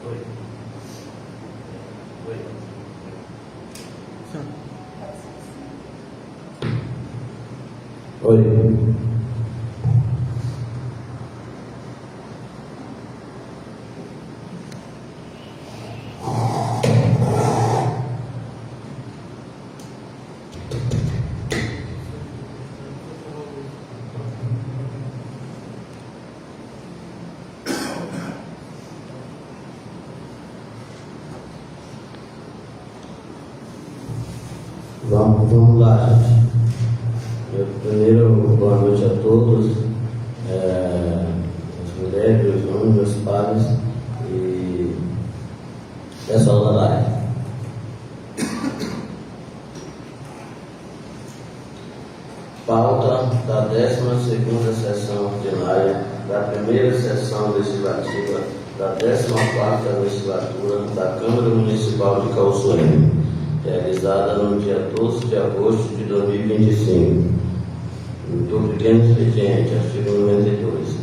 Oi. Vamos lá, gente. Primeiro, boa noite a todos, as mulheres, os homens, meus pais e pessoal da live. Pauta da 12ª sessão ordinária da primeira sessão legislativa da 14ª legislatura da Câmara Municipal de Calçoene, realizada no dia 12 de agosto de 2025. Do pequeno expediente, artigo 92.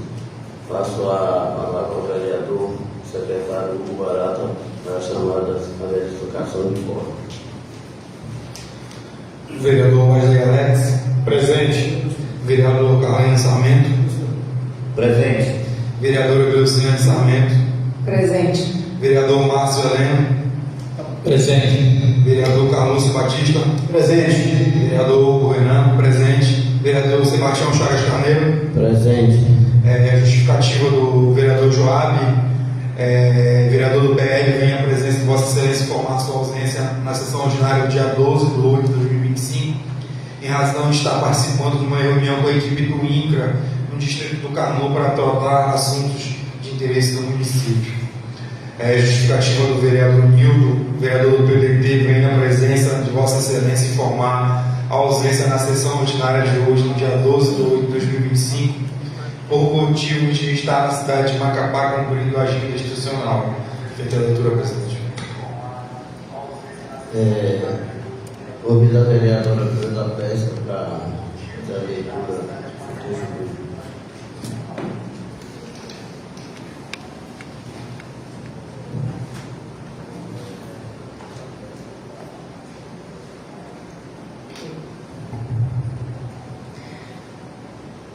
Passo a palavra ao vereador secretário Hugo Barata para a chamada a verificação de quórum. Vereador Wesley Alex, presente. Vereador Carlinhos Sarmento, Presente. vereadora Gleuciane Sarmento, Presente. vereador Márcio Heleno, Presente. vereador Carlos Batista, Presente. vereador Hugo Renan, presente. Vereador Sebastião Chagas Carneiro, Presente. Justificativa do vereador Joab, vereador do PL, vem a presença de Vossa Excelência informar sua ausência na sessão ordinária do dia 12 de 8 de 2025, em razão de estar participando de uma reunião com a equipe do INCRA, no distrito do Canu, para tratar assuntos de interesse do município. Justificativa do vereador Nildo, vereador do PDT, vem a presença de Vossa Excelência informar a ausência na sessão ordinária de hoje, no dia 12 de 8 de 2025, por motivo de estar na cidade de Macapá cumprindo a agenda institucional. Feita a leitura, presidente. Convido a vereadora da Pesca para fazer a leitura do texto.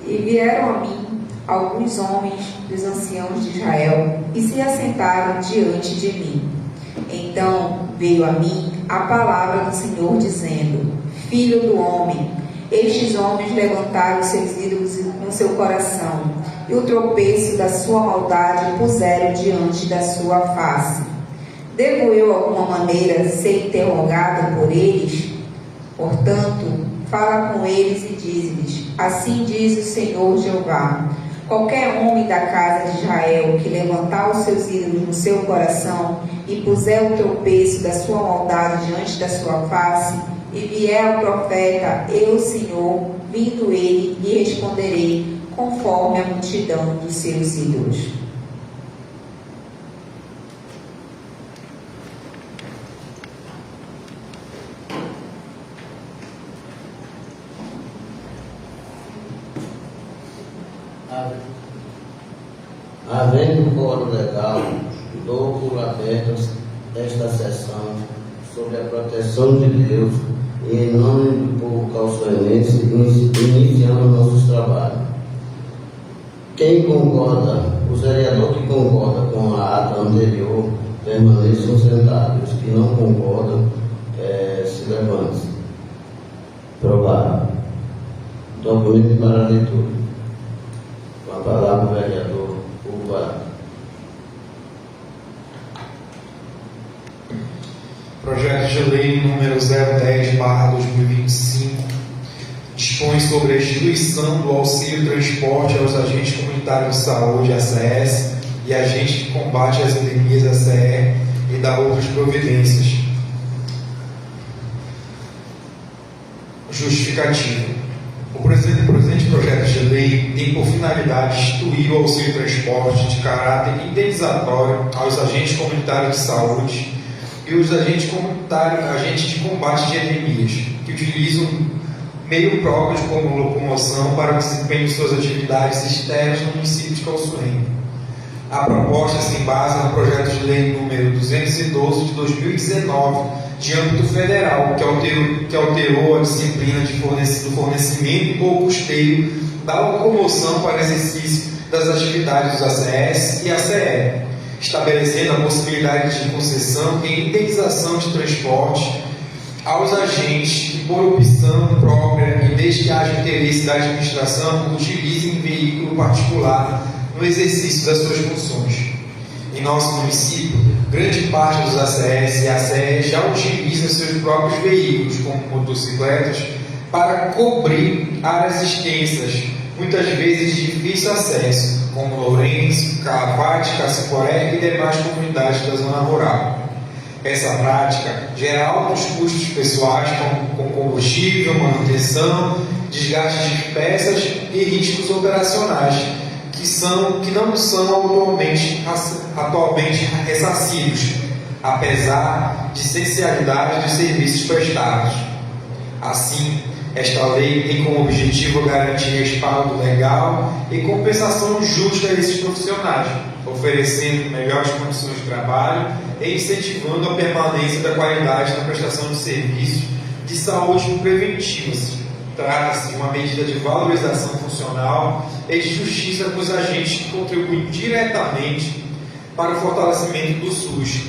E vieram a mim alguns homens dos anciãos de Israel e se assentaram diante de mim. Então veio a mim a palavra do Senhor, dizendo: Filho do homem, estes homens levantaram seus ídolos no seu coração, e o tropeço da sua maldade puseram diante da sua face. Devo eu, alguma maneira, ser interrogado por eles? Portanto, fala com eles e diz-lhes: Assim diz o Senhor Jeová: qualquer homem da casa de Israel que levantar os seus ídolos no seu coração e puser o tropeço da sua maldade diante da sua face, e vier ao profeta, eu, Senhor, vindo ele, lhe responderei conforme a multidão dos seus ídolos. Havendo quórum legal, dou por aberta esta sessão sob a proteção de Deus e em nome do povo calçoenense, iniciamos nossos trabalhos. Quem concorda, o vereador que concorda com a ata anterior, permaneçam sentados. Os que não concordam, se levantem. Aprovado. Documento para a leitura. Com a palavra o vereador Hugo Barata. Projeto de Lei número 010/2025 dispõe sobre a instituição do auxílio transporte aos agentes comunitários de saúde, ACS, e agentes de combate às endemias, ACE, e da outras providências. Justificativa. O presente projeto de lei tem por finalidade instituir o auxílio transporte de caráter indenizatório aos agentes comunitários de saúde e os agentes comunitários, agentes de combate de endemias, que utilizam meio próprio como locomoção para o desempenho de suas atividades externas no município de Calçoene. A proposta se embasa no projeto de lei número 212 de 2019, de âmbito federal, que alterou a disciplina do fornecimento ou custeio da locomoção para exercício das atividades dos ACS e ACE, estabelecendo a possibilidade de concessão e indenização de transporte aos agentes que, por opção própria e desde que haja interesse da administração, utilizem veículo particular no exercício das suas funções. Em nosso município, grande parte dos ACS e ACE já utiliza seus próprios veículos, como motocicletas, para cobrir áreas extensas, muitas vezes de difícil acesso, como Lourenço, Calafate, Caciporé e demais comunidades da zona rural. Essa prática gera altos custos pessoais com combustível, manutenção, desgaste de peças e riscos operacionais, que não são atualmente ressarcidos, apesar de essencialidade dos serviços prestados. Assim, esta lei tem como objetivo garantir respaldo legal e compensação justa a esses profissionais, oferecendo melhores condições de trabalho e incentivando a permanência da qualidade na prestação de serviços de saúde preventivos. Trata-se de uma medida de valorização funcional e de justiça com os agentes que contribuem diretamente para o fortalecimento do SUS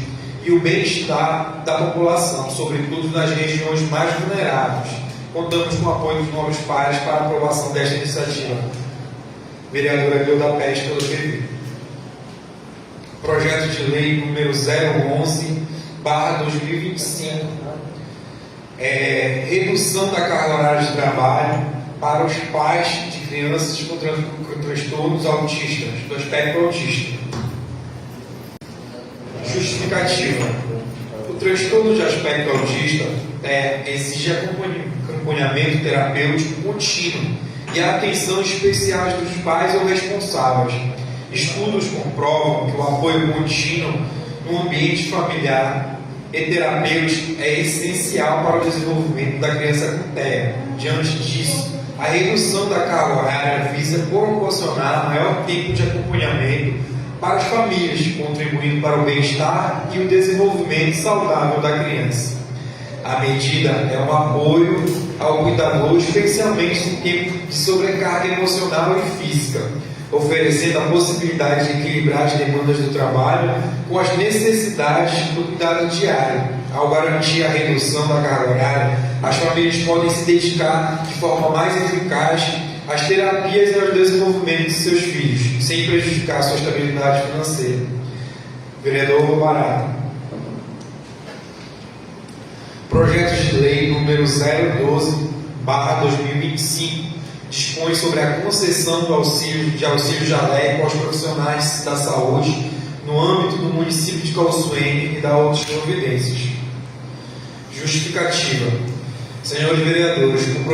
e o bem-estar da população, sobretudo nas regiões mais vulneráveis. Contamos com o apoio dos nobres pares para a aprovação desta iniciativa. Vereadora Gleuda Pérez, pelo PV. Projeto de Lei número 011/2025. Redução da carga horária de trabalho para os pais de crianças com transtornos autistas, do espectro autista. Justificativa. O transtorno de aspecto autista exige acompanhamento terapêutico contínuo e a atenção especial dos pais ou responsáveis. Estudos comprovam que o apoio contínuo no ambiente familiar e terapêutico é essencial para o desenvolvimento da criança com TEA. Diante disso, a redução da carga horária visa proporcionar maior tempo de acompanhamento para as famílias, contribuindo para o bem-estar e o desenvolvimento saudável da criança. A medida é um apoio ao cuidador, especialmente em tempo de sobrecarga emocional e física, oferecendo a possibilidade de equilibrar as demandas do trabalho com as necessidades do cuidado diário. Ao garantir a redução da carga horária, as famílias podem se dedicar de forma mais eficaz às terapias e ao desenvolvimento de seus filhos, sem prejudicar sua estabilidade financeira. Vereador Barata. Projeto de Lei número 012/2025 dispõe sobre a concessão de auxílio jaleco aos profissionais da saúde no âmbito do município de Calçoene e da outras providências. Justificativa. Senhores vereadores, o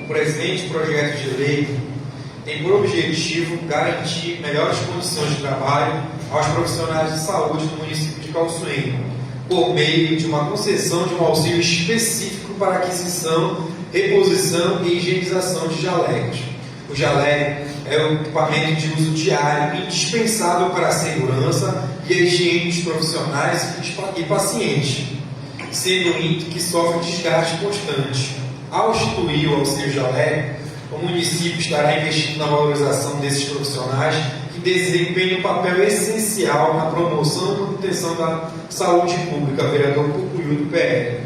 presente projeto de lei tem por objetivo garantir melhores condições de trabalho aos profissionais de saúde no município de Calçoene, por meio de uma concessão de um auxílio específico para aquisição, reposição e higienização de jalecos. O jaleco é um equipamento de uso diário indispensável para a segurança e a higiene dos profissionais e pacientes, sendo um item que sofre desgaste constante. Ao instituir o auxílio jaleco, o município estará investindo na valorização desses profissionais que desempenham um papel essencial na promoção e manutenção da saúde pública. Vereador Cucuyu, do PL.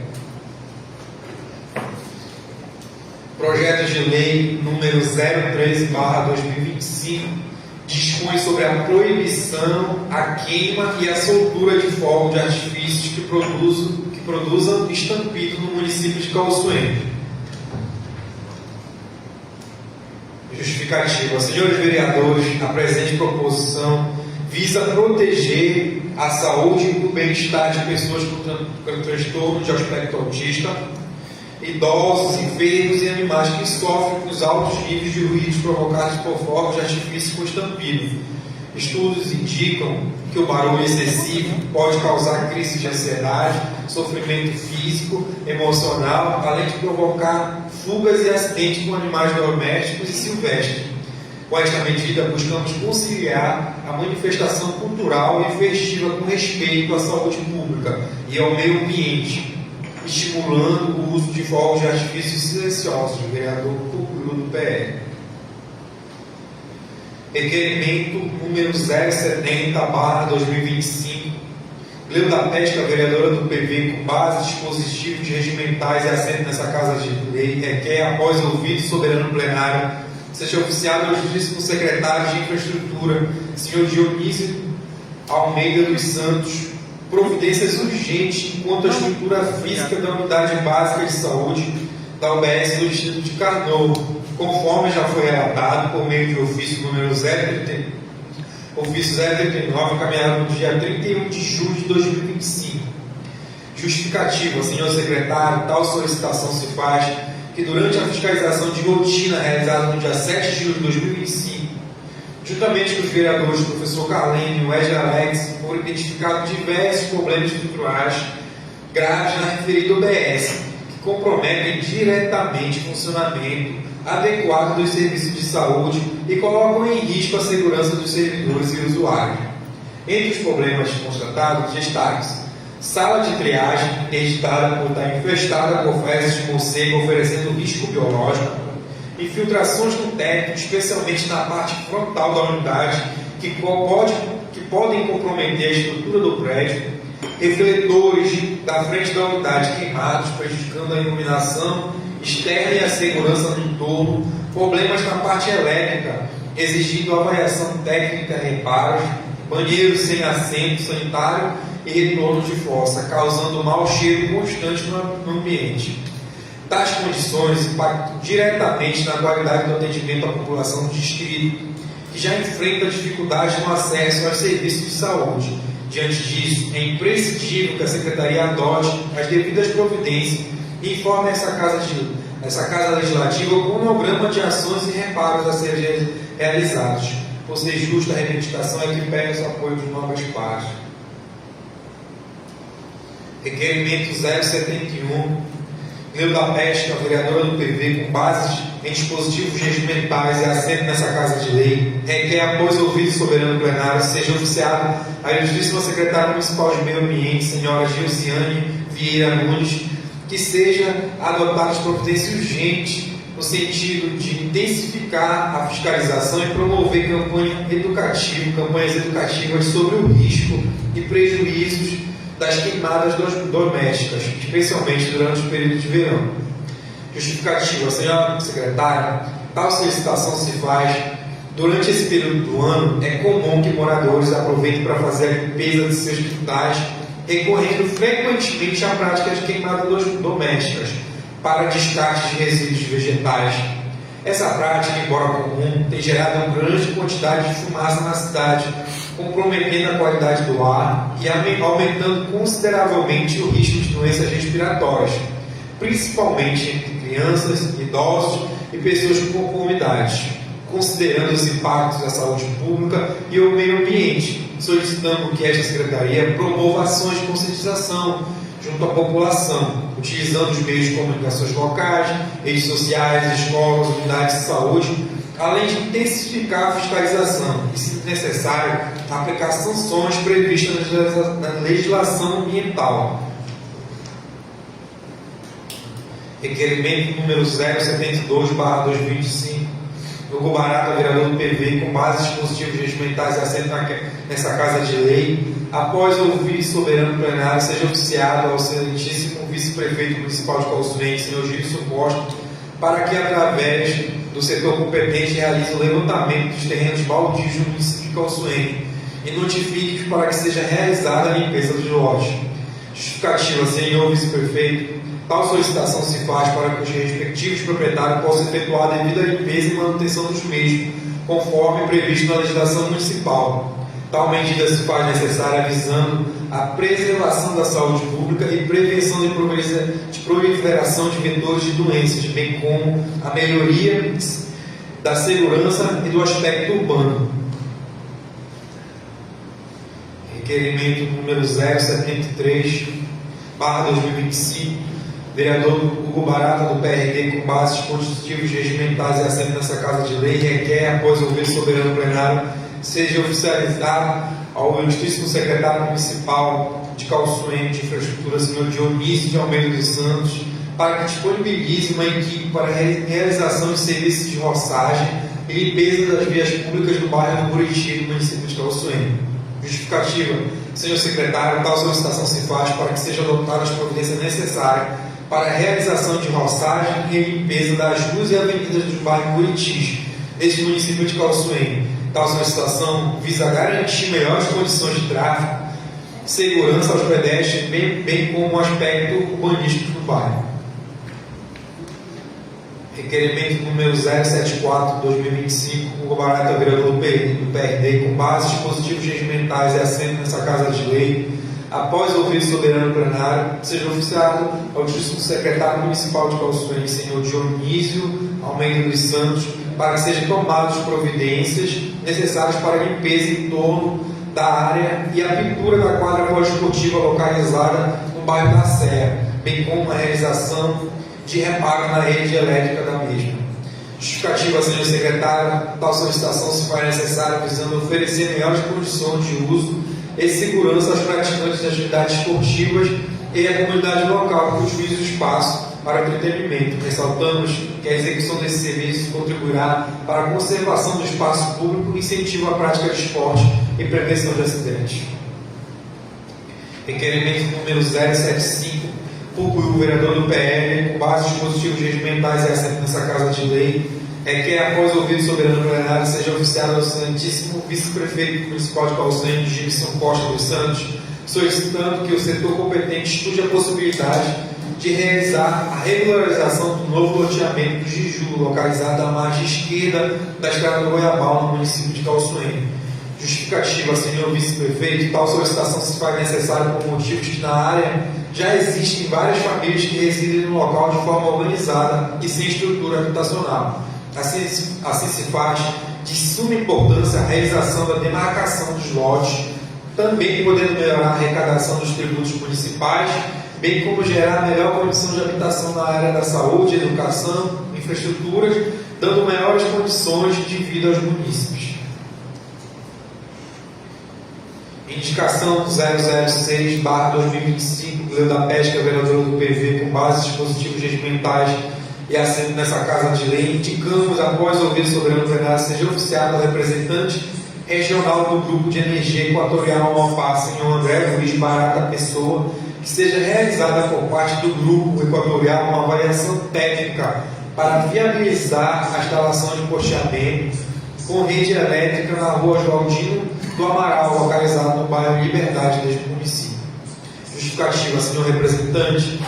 Projeto de Lei número 013/2025 dispõe sobre a proibição, a queima e a soltura de fogos de artifícios que produzam estampido no município de Calçoene. Justificativa. Senhores vereadores, a presente proposição visa proteger a saúde e o bem-estar de pessoas com transtorno de aspecto autista, idosos, enfermos e animais que sofrem com os altos níveis de ruídos provocados por fogos de artifício com estampido. Estudos indicam que o barulho excessivo pode causar crise de ansiedade, sofrimento físico, emocional, além de provocar fugas e acidentes com animais domésticos e silvestres. Com esta medida, buscamos conciliar a manifestação cultural e festiva com respeito à saúde pública e ao meio ambiente, estimulando o uso de fogos de artifício silenciosos. Vereador Tucurulo do PL. Requerimento número 070/2025. Leu da Pesca, vereadora do PV, com base em dispositivos regimentais e assento nessa Casa de Lei, requer, após ouvido soberano plenário, seja oficiado ao Ilustríssimo Secretário de Infraestrutura, senhor Dionísio Almeida dos Santos, providências urgentes quanto à estrutura física da Unidade Básica de Saúde da UBS do Distrito de Carnovo, conforme já foi relatado por meio de ofício número 039, encaminhado no dia 31 de julho de 2025. Justificativa, senhor secretário, tal solicitação se faz que durante a fiscalização de rotina realizada no dia 7 de julho de 2025, juntamente com os vereadores professor Carlene e o Wesley Alex, foram identificados diversos problemas estruturais graves na referida UBS, que comprometem diretamente o funcionamento adequado dos serviços de saúde e colocam em risco a segurança dos servidores e usuários. Entre os problemas constatados, destaque-se: sala de triagem interditada por estar infestada por fezes de morcego, oferecendo risco biológico; infiltrações no teto, especialmente na parte frontal da unidade, que podem comprometer a estrutura do prédio; refletores da frente da unidade queimados, prejudicando a iluminação externa e a segurança no entorno; problemas na parte elétrica, exigindo avaliação técnica e reparos; banheiros sem assento sanitário e retorno de fossa, causando mau cheiro constante no ambiente. Tais condições impactam diretamente na qualidade do atendimento à população do distrito, que já enfrenta dificuldades no acesso aos serviços de saúde. Diante disso, é imprescindível que a Secretaria adote as devidas providências e informe essa Casa Legislativa o cronograma de ações e reparos a serem realizados. Por ser justa a reivindicação, é que pede o apoio de novas partes. Requerimento 071. Leu da Pesca, vereadora do PV, com bases em dispositivos regimentais e assento nessa Casa de Lei, requer, após ouvido soberano plenário, seja oficiado a Ilustríssima Secretária Municipal de Meio Ambiente, senhora Gilciane Vieira Nunes, que seja adotadas providências urgentes no sentido de intensificar a fiscalização e promover campanhas educativas sobre o risco e prejuízos das queimadas domésticas, especialmente durante o período de verão. Justificativa, senhora secretária, tal solicitação se faz durante esse período do ano. É comum que moradores aproveitem para fazer a limpeza de seus quintais, recorrendo frequentemente à prática de queimadas domésticas para descarte de resíduos vegetais. Essa prática, embora comum, tem gerado uma grande quantidade de fumaça na cidade, comprometendo a qualidade do ar e aumentando consideravelmente o risco de doenças respiratórias, principalmente entre crianças, idosos e pessoas com comorbidades. Considerando os impactos da saúde pública e o meio ambiente, solicitando que esta Secretaria promova ações de conscientização junto à população, utilizando os meios de comunicações locais, redes sociais, escolas, unidades de saúde, além de intensificar a fiscalização e, se necessário, aplicar sanções previstas na legislação ambiental. Requerimento número 072/2025. Hugo Barata, vereador do PV, com base em dispositivos regimentais e assento nessa Casa de Lei, após ouvir soberano plenário, seja oficiado ao excelentíssimo vice-prefeito municipal de Calçoense, senhor Gilson Costa, para que, através do setor competente, realize o levantamento dos terrenos baldios do município de Calçoense e notifique para que seja realizada a limpeza dos lotes. Justificativa, senhor vice-prefeito, tal solicitação se faz para que os respectivos proprietários possam efetuar a devida limpeza e manutenção dos mesmos, conforme previsto na legislação municipal. Tal medida se faz necessária visando a preservação da saúde pública e prevenção de proliferação de vetores de doenças, bem como a melhoria da segurança e do aspecto urbano. Requerimento número 073/2025. Vereador Hugo Barata, do PRD, com bases constitutivos, regimentais e assento nessa Casa de Lei, requer, após ouvir o soberano plenário, seja oficializado ao ilustríssimo secretário municipal de Calçoene de Infraestrutura, senhor Dionísio de Almeida dos Santos, para que disponibilize uma equipe para a realização de serviços de roçagem e limpeza das vias públicas do bairro do Buriti, do município de Calçoene. Justificativa. Senhor secretário, tal solicitação se faz para que sejam adotadas as providências necessárias para a realização de roçagem e limpeza das ruas e avenidas do bairro Buriti, neste município de Calçoene. Tal solicitação visa garantir melhores condições de tráfego, segurança aos pedestres, bem como o aspecto urbanístico do bairro. Requerimento número 074/2025, Hugo Barata, vereador do PRD, com bases dispositivos regimentais e assento nessa Casa de Lei, após ouvir o soberano plenário, seja oficiado ao ilustríssimo secretário municipal de Calçoene, senhor Dionísio Almeida dos Santos, para que sejam tomadas providências necessárias para a limpeza em torno da área e a pintura da quadra poliesportiva localizada no bairro da Serra, bem como a realização de reparo na rede elétrica da mesma. Justificativa, senhor secretário, tal solicitação se faz necessária visando oferecer melhores condições de uso e segurança aos praticantes de atividades esportivas e à comunidade local que utilize o espaço para entretenimento. Ressaltamos que a execução desse serviço contribuirá para a conservação do espaço público, incentivo à prática de esporte e prevenção de acidentes. Requerimento número 075, o vereador do PL, com bases dispositivos regimentais e assento nessa Casa de Lei, requer, após ouvir o soberano plenário, seja oficiado ao excelentíssimo vice-prefeito municipal de Calçoene, Gibson Costa dos Santos, solicitando que o setor competente estude a possibilidade de realizar a regularização do novo loteamento do Jiju, localizado à margem esquerda da estrada do Goiabal, no município de Calçoene. Justificativa, senhor vice-prefeito, tal solicitação se faz necessária por motivos que na área já existem várias famílias que residem no local de forma organizada e sem estrutura habitacional. Assim se faz de suma importância a realização da demarcação dos lotes, também podendo melhorar a arrecadação dos tributos municipais, bem como gerar melhor condição de habitação na área da saúde, educação, infraestruturas, dando maiores condições de vida aos munícipes. Indicação 006/2025, Lei da Pesca, vereador do PV, com bases dispositivos regimentais e assento nessa Casa de Lei, indicamos, após ouvir o soberano plenário, seja oficiado ao representante regional do Grupo de Energia Equatorial Amapá, senhor André Luiz Barata Pessoa, que seja realizada por parte do Grupo Equatorial uma avaliação técnica para viabilizar a instalação de posteamento com rede elétrica na rua Joaldino do Amaral, localizado no bairro Liberdade deste município. Justificativa, senhor representante,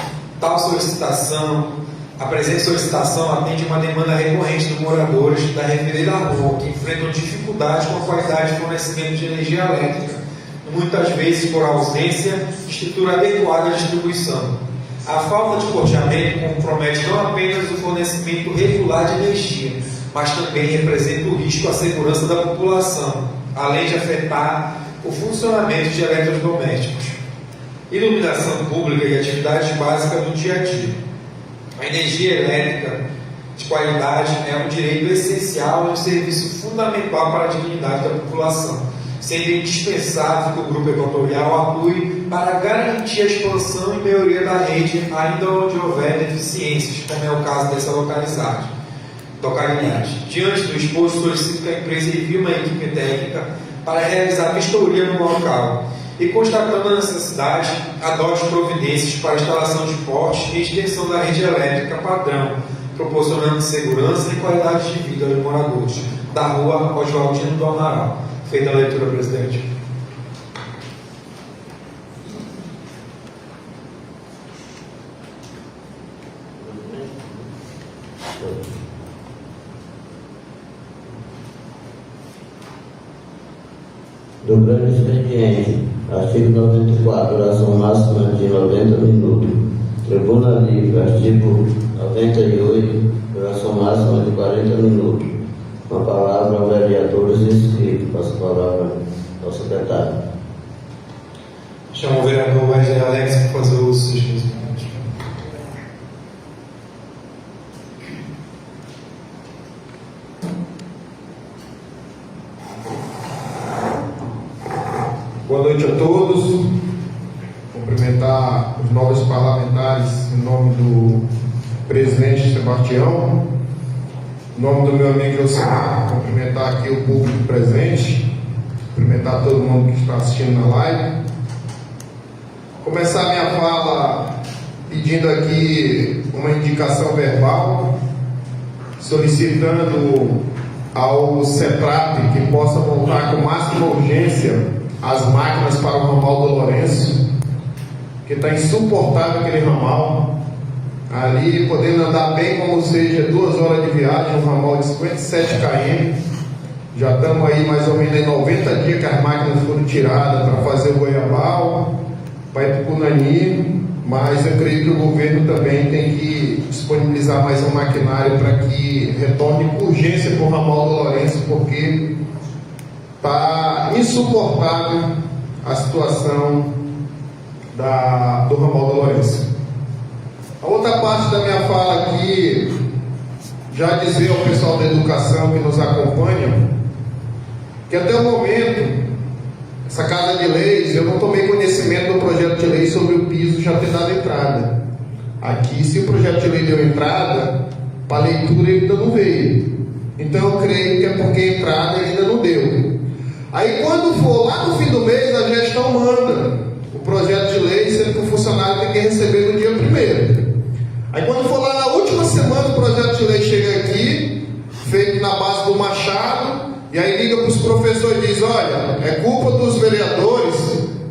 a presente solicitação atende uma demanda recorrente dos moradores da referida rua, que enfrentam dificuldades com a qualidade de fornecimento de energia elétrica, muitas vezes por ausência de estrutura adequada de distribuição. A falta de posteamento compromete não apenas o fornecimento regular de energia, mas também representa o risco à segurança da população, além de afetar o funcionamento de eletrodomésticos, iluminação pública e atividades básicas do dia a dia. A energia elétrica de qualidade é um direito essencial e um serviço fundamental para a dignidade da população, sendo indispensável que o Grupo Equatorial atue para garantir a expansão e melhoria da rede, ainda onde houver deficiências, como é o caso dessa localidade. Diante do exposto, solicito que a empresa envie uma equipe técnica para realizar vistoria no local e, constatando a necessidade, adote providências para a instalação de postes e extensão da rede elétrica padrão, proporcionando segurança e qualidade de vida aos moradores da rua Oswaldino do Amaral. Feita a leitura, presidente. Do grande expediente, artigo 94, duração máxima de 90 minutos. Tribuna livre, artigo 98, duração máxima de 40 minutos. Com a palavra ao vereador inscrito. Passo a palavra ao secretário. Chamo o vereador Wesley Alex para fazer o uso dos 15 minutos. Boa noite a todos. Cumprimentar os novos parlamentares em nome do presidente Sebastião, em nome do meu amigo Josimar, cumprimentar aqui o público presente, cumprimentar todo mundo que está assistindo na live. Começar minha fala pedindo aqui uma indicação verbal, solicitando ao CETRAP que possa voltar com máxima urgência as máquinas para o ramal do Lourenço, que está insuportável aquele ramal, ali podendo andar bem como seja 2 horas de viagem, um ramal de 57 km, já estamos aí mais ou menos em 90 dias que as máquinas foram tiradas para fazer o Goiabal, para ir para o Cunani, mas eu creio que o governo também tem que disponibilizar mais um maquinário para que retorne com urgência para o ramal do Lourenço, porque está insuportável a situação do ramal do Lourenço. A outra parte da minha fala aqui, já dizer ao pessoal da educação que nos acompanha, que até o momento, essa Casa de Leis, eu não tomei conhecimento do projeto de lei sobre o piso já ter dado entrada. Aqui, se o projeto de lei deu entrada, para leitura ele ainda não veio. Então eu creio que é porque a entrada ainda não deu. Aí quando for lá no fim do mês, a gestão manda o projeto de lei, sendo que o funcionário tem que receber no dia 1º. Aí quando for lá na última semana, o projeto de lei chega aqui, feito na base do Machado, e aí liga para os professores e diz: olha, é culpa dos vereadores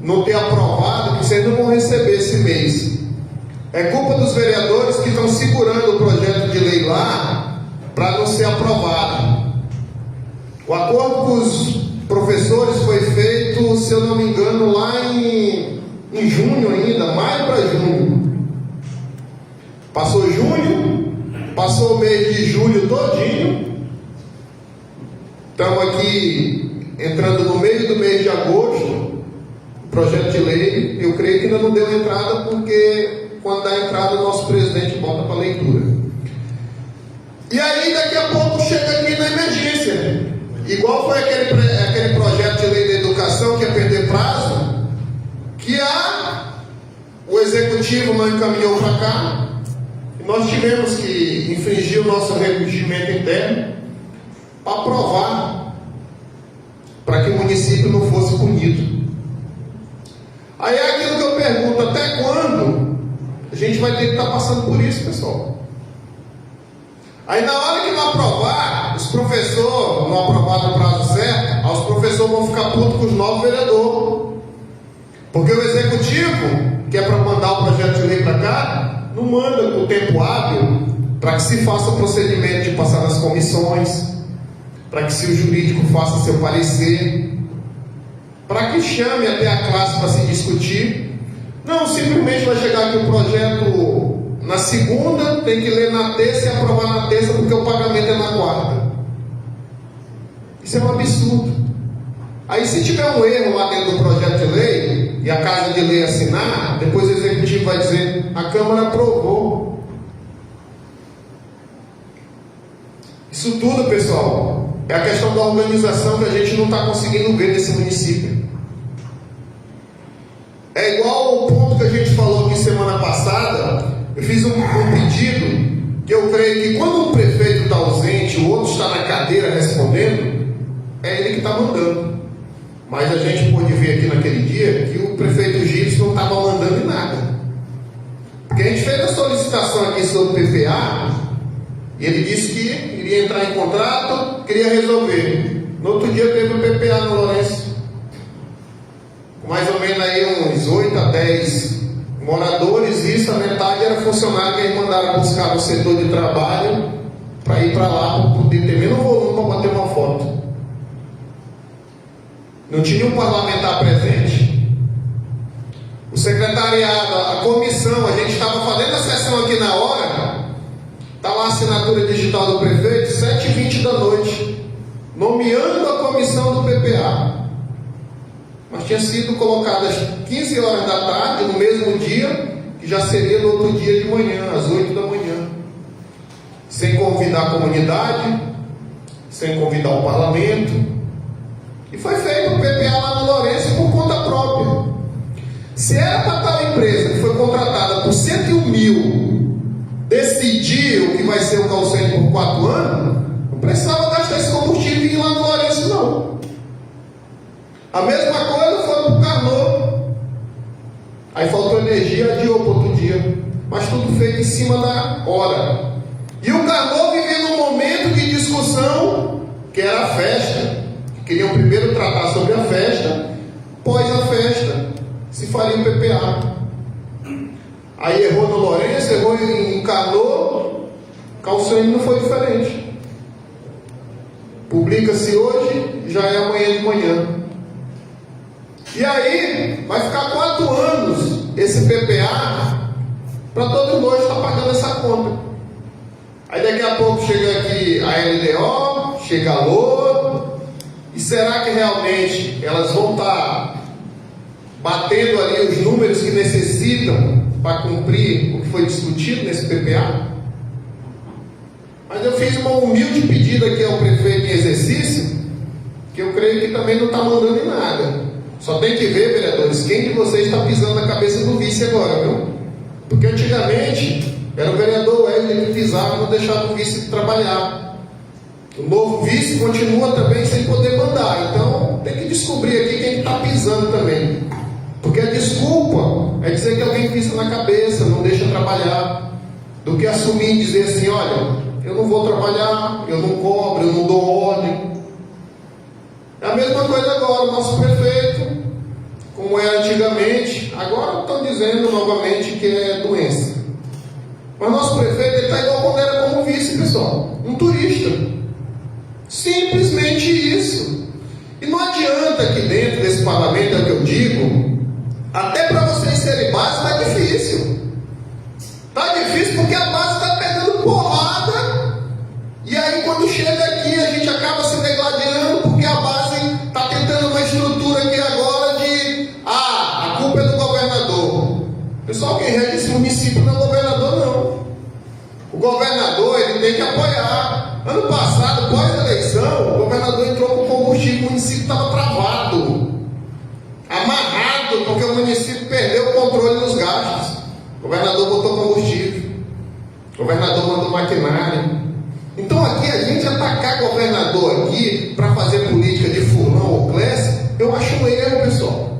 não ter aprovado, que vocês não vão receber esse mês. É culpa dos vereadores que estão segurando o projeto de lei lá para não ser aprovado. O acordo com os professores foi feito, se eu não me engano, lá em junho ainda, maio para junho. Passou junho, passou o mês de julho todinho. Estamos aqui entrando no meio do mês de agosto. O projeto de lei, eu creio que ainda não deu entrada, porque quando dá entrada o nosso presidente bota para leitura. E aí daqui a pouco chega aqui na emergência. Igual foi aquele projeto de lei da educação que ia perder prazo, que o executivo não encaminhou para cá. E nós tivemos que infringir o nosso regimento interno para aprovar, para que o município não fosse punido. Aí é aquilo que eu pergunto: até quando a gente vai ter que estar passando por isso, pessoal? Aí na hora que não aprovar, os professores não aprovar no prazo certo, os professores vão ficar putos com os novos vereadores, porque o executivo, que é para mandar o projeto de lei para cá, não manda com o tempo hábil para que se faça o procedimento de passar nas comissões, para que se o jurídico faça seu parecer, para que chame até a classe para se discutir. Não, simplesmente vai chegar aqui o projeto na segunda, tem que ler na terça e aprovar na terça, porque o pagamento é na quarta. Isso é um absurdo. Aí se tiver um erro lá dentro do projeto de lei, e a Casa de Lei assinar, depois o Executivo vai dizer: a Câmara aprovou. Isso tudo, pessoal, é a questão da organização que a gente não está conseguindo ver nesse município. É igual ao ponto que a gente falou aqui semana passada. Eu fiz um pedido, que eu creio que quando um prefeito está ausente, o outro está na cadeira respondendo, é ele que está mandando. Mas a gente pôde ver aqui naquele dia que o prefeito Gilles não estava mandando em nada. Porque a gente fez a solicitação aqui sobre o PPA, e ele disse que iria entrar em contrato, queria resolver. No outro dia teve o PPA no Lourenço, com mais ou menos aí uns 8 a 10 moradores, e isso a metade era funcionário que eles mandaram buscar no setor de trabalho para ir para lá para poder ter menos volume para bater uma foto. Não tinha um parlamentar presente. O secretariado, a comissão, a gente estava fazendo a sessão aqui na hora, está lá a assinatura digital do prefeito, 7h20 da noite, nomeando a comissão do PPA. Mas tinha sido colocada às 15 horas da tarde, no mesmo dia, que já seria no outro dia de manhã, às 8 da manhã. Sem convidar a comunidade, sem convidar o parlamento. E foi feito o PPA lá no Lourenço por conta própria. Se era para tal empresa que foi contratada por 101 mil decidir o que vai ser o Calcene por 4 anos, não precisava gastar esse combustível e ir lá no Lourenço, não. A mesma coisa foi para o Carnot. Aí faltou energia, adiou para outro dia. Mas tudo feito em cima da hora. E o Carnot vivendo um momento de discussão, que era a festa. Queriam primeiro tratar sobre a festa, após a festa se faria o PPA. Aí errou no Lourenço, errou em Carnot, Calcene não foi diferente. Publica-se hoje, já é amanhã de manhã. E aí, vai ficar 4 anos esse PPA para todo mundo estar pagando essa conta. Aí daqui a pouco chega aqui a LDO, chega a LOA, e será que realmente elas vão estar batendo ali os números que necessitam para cumprir o que foi discutido nesse PPA? Mas eu fiz uma humilde pedida aqui ao prefeito em exercício, que eu creio que também não está mandando em nada. Só tem que ver, vereadores, quem de vocês está pisando na cabeça do vice agora, viu? Porque antigamente era o vereador Wesley que pisava e não deixava o vice trabalhar. O novo vice continua também sem poder mandar. Então tem que descobrir aqui quem está pisando também. Porque a desculpa é dizer que alguém pisa na cabeça, não deixa trabalhar, do que assumir e dizer assim: olha, eu não vou trabalhar, eu não cobro, eu não dou ordem. É a mesma coisa agora, o nosso prefeito, como era antigamente, agora estão dizendo novamente que é doença. Mas nosso prefeito, ele está igual quando era como vice, pessoal, um turista. Simplesmente isso. E não adianta aqui dentro desse parlamento, é o que eu digo, até para vocês serem base está difícil. Está difícil porque a base está pegando porrada. E aí quando chega aqui a gente acaba se degladiando porque a base está tentando uma estrutura aqui agora de a culpa é do governador. Pessoal, quem rege esse município não é o governador, não. O governador, ele tem que apoiar. Ano passado, após a eleição, o governador entrou com combustível, o município estava travado, amarrado, porque o município perdeu o controle dos gastos. O governador botou combustível, o governador mandou maquinário. Então aqui a gente atacar governador aqui para fazer política de fulano ou Clécio, eu acho um erro, pessoal.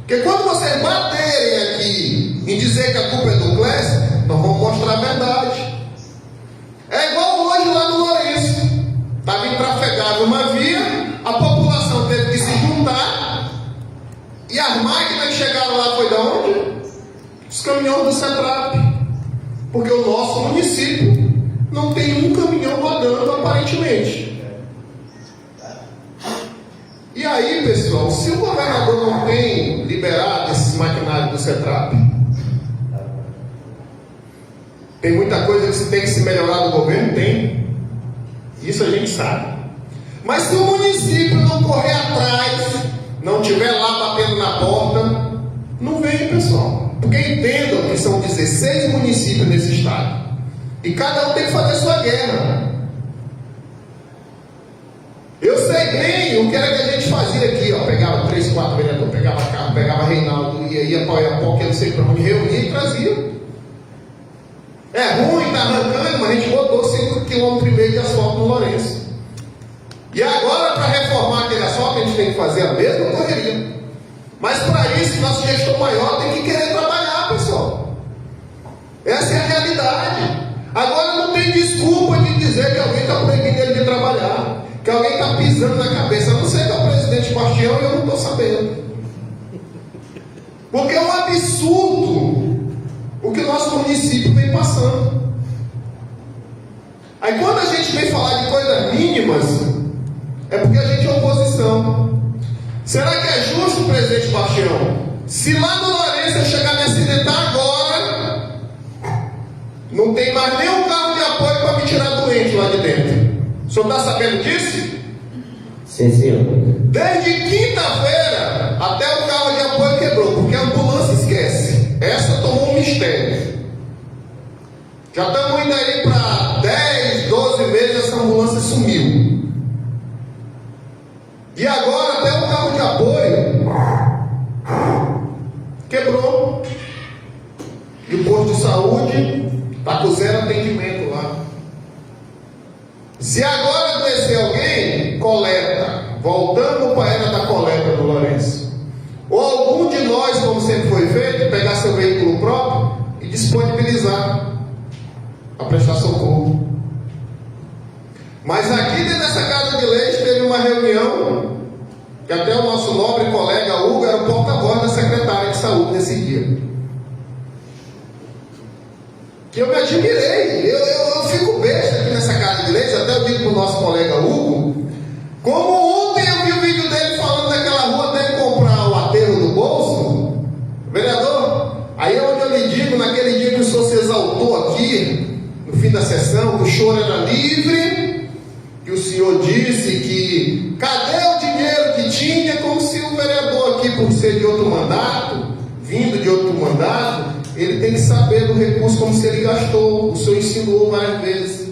Porque quando vocês baterem aqui em dizer que a culpa é do Clécio, nós vamos mostrar a verdade. É igual hoje lá no Lourenço. Estava intrafegável uma via, a população teve que se juntar, e as máquinas que chegaram lá foi de onde? Os caminhões do CETRAP. Porque o nosso município não tem um caminhão rodando aparentemente. E aí, pessoal, se o governador não tem liberado esses maquinários do CETRAP, tem muita coisa que tem que se melhorar do governo? Tem. Isso a gente sabe. Mas se o município não correr atrás, não estiver lá batendo na porta, não vem, pessoal. Porque entendam que são 16 municípios nesse estado. E cada um tem que fazer sua guerra. Eu sei bem o que era que a gente fazia aqui, ó. Pegava 3, 4 vereadores, pegava carro, pegava Reinaldo, ia apoiar porque eu não sei para onde, reunia e trazia. É ruim, tá arrancando, mas a gente botou 5,5 km de asfalto no Lourenço. E agora, para reformar aquele asfalto, a gente tem que fazer a mesma correria. Mas para isso, nosso gestor maior tem que querer trabalhar, pessoal. Essa é a realidade. Agora não tem desculpa de dizer que alguém está proibindo ele de trabalhar, que alguém está pisando na cabeça. A não ser que é o presidente Bastião e eu não estou sabendo. Porque é um absurdo o que o nosso município vem passando. Aí quando a gente vem falar de coisas mínimas, é porque a gente é oposição. Será que é justo, presidente Bastião, se lá no Lourenço eu chegar a me acidentar agora, não tem mais nenhum carro de apoio para me tirar doente lá de dentro? O senhor está sabendo disso? Sim, senhor. Desde quinta-feira até o carro de apoio quebrou, porque a ambulância esquece. Essa tomou um mistério. Já estamos indo aí para 10, 12 meses, essa ambulância sumiu. E agora até o carro de apoio quebrou. o zero atendimento lá. Se agora adoecer alguém, coleta. Voltamos para a era da coleta do Lourenço. Ou algum de nós, como sempre foi feito, pegar seu veículo próprio e disponibilizar a prestar socorro. Mas aqui dentro dessa casa de leite teve uma reunião que até o nosso nobre colega Hugo era o porta-voz da secretária de saúde nesse dia. Que eu me admirei. Eu fico besta aqui nessa casa de leite, até eu digo para o nosso colega Hugo, como ontem eu vi o vídeo dele falando daquela rua até comprar o aterro do bolso, vereador. Aí é onde eu lhe digo, naquele dia que o senhor se exaltou aqui, no fim da sessão, que o choro era livre, que o senhor disse que cadê o dinheiro que tinha, como se o vereador aqui, por ser de outro mandato, vindo de outro mandato, ele tem que saber do recurso como se ele gastou. O senhor insinuou várias vezes.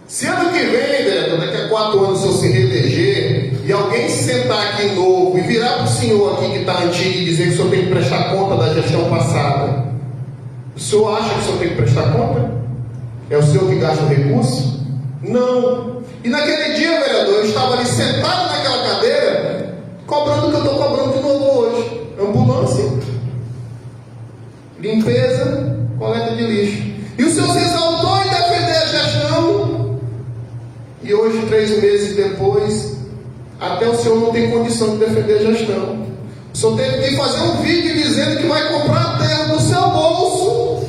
Se ano que vem, vereador, daqui a 4 anos o senhor se reeleger e alguém se sentar aqui novo e virar para o senhor aqui que está antigo e dizer que o senhor tem que prestar conta da gestão passada, o senhor acha que o senhor tem que prestar conta? É o senhor que gasta o recurso? Não. E naquele dia, vereador, eu estava ali sentado naquela cadeira, cobrando o que eu estou cobrando de novo hoje. Ambulância, limpeza, coleta de lixo. E o senhor se exaltou em defender a gestão. E hoje, 3 meses depois, até o senhor não tem condição de defender a gestão. O senhor teve que fazer um vídeo dizendo que vai comprar a terra do seu bolso,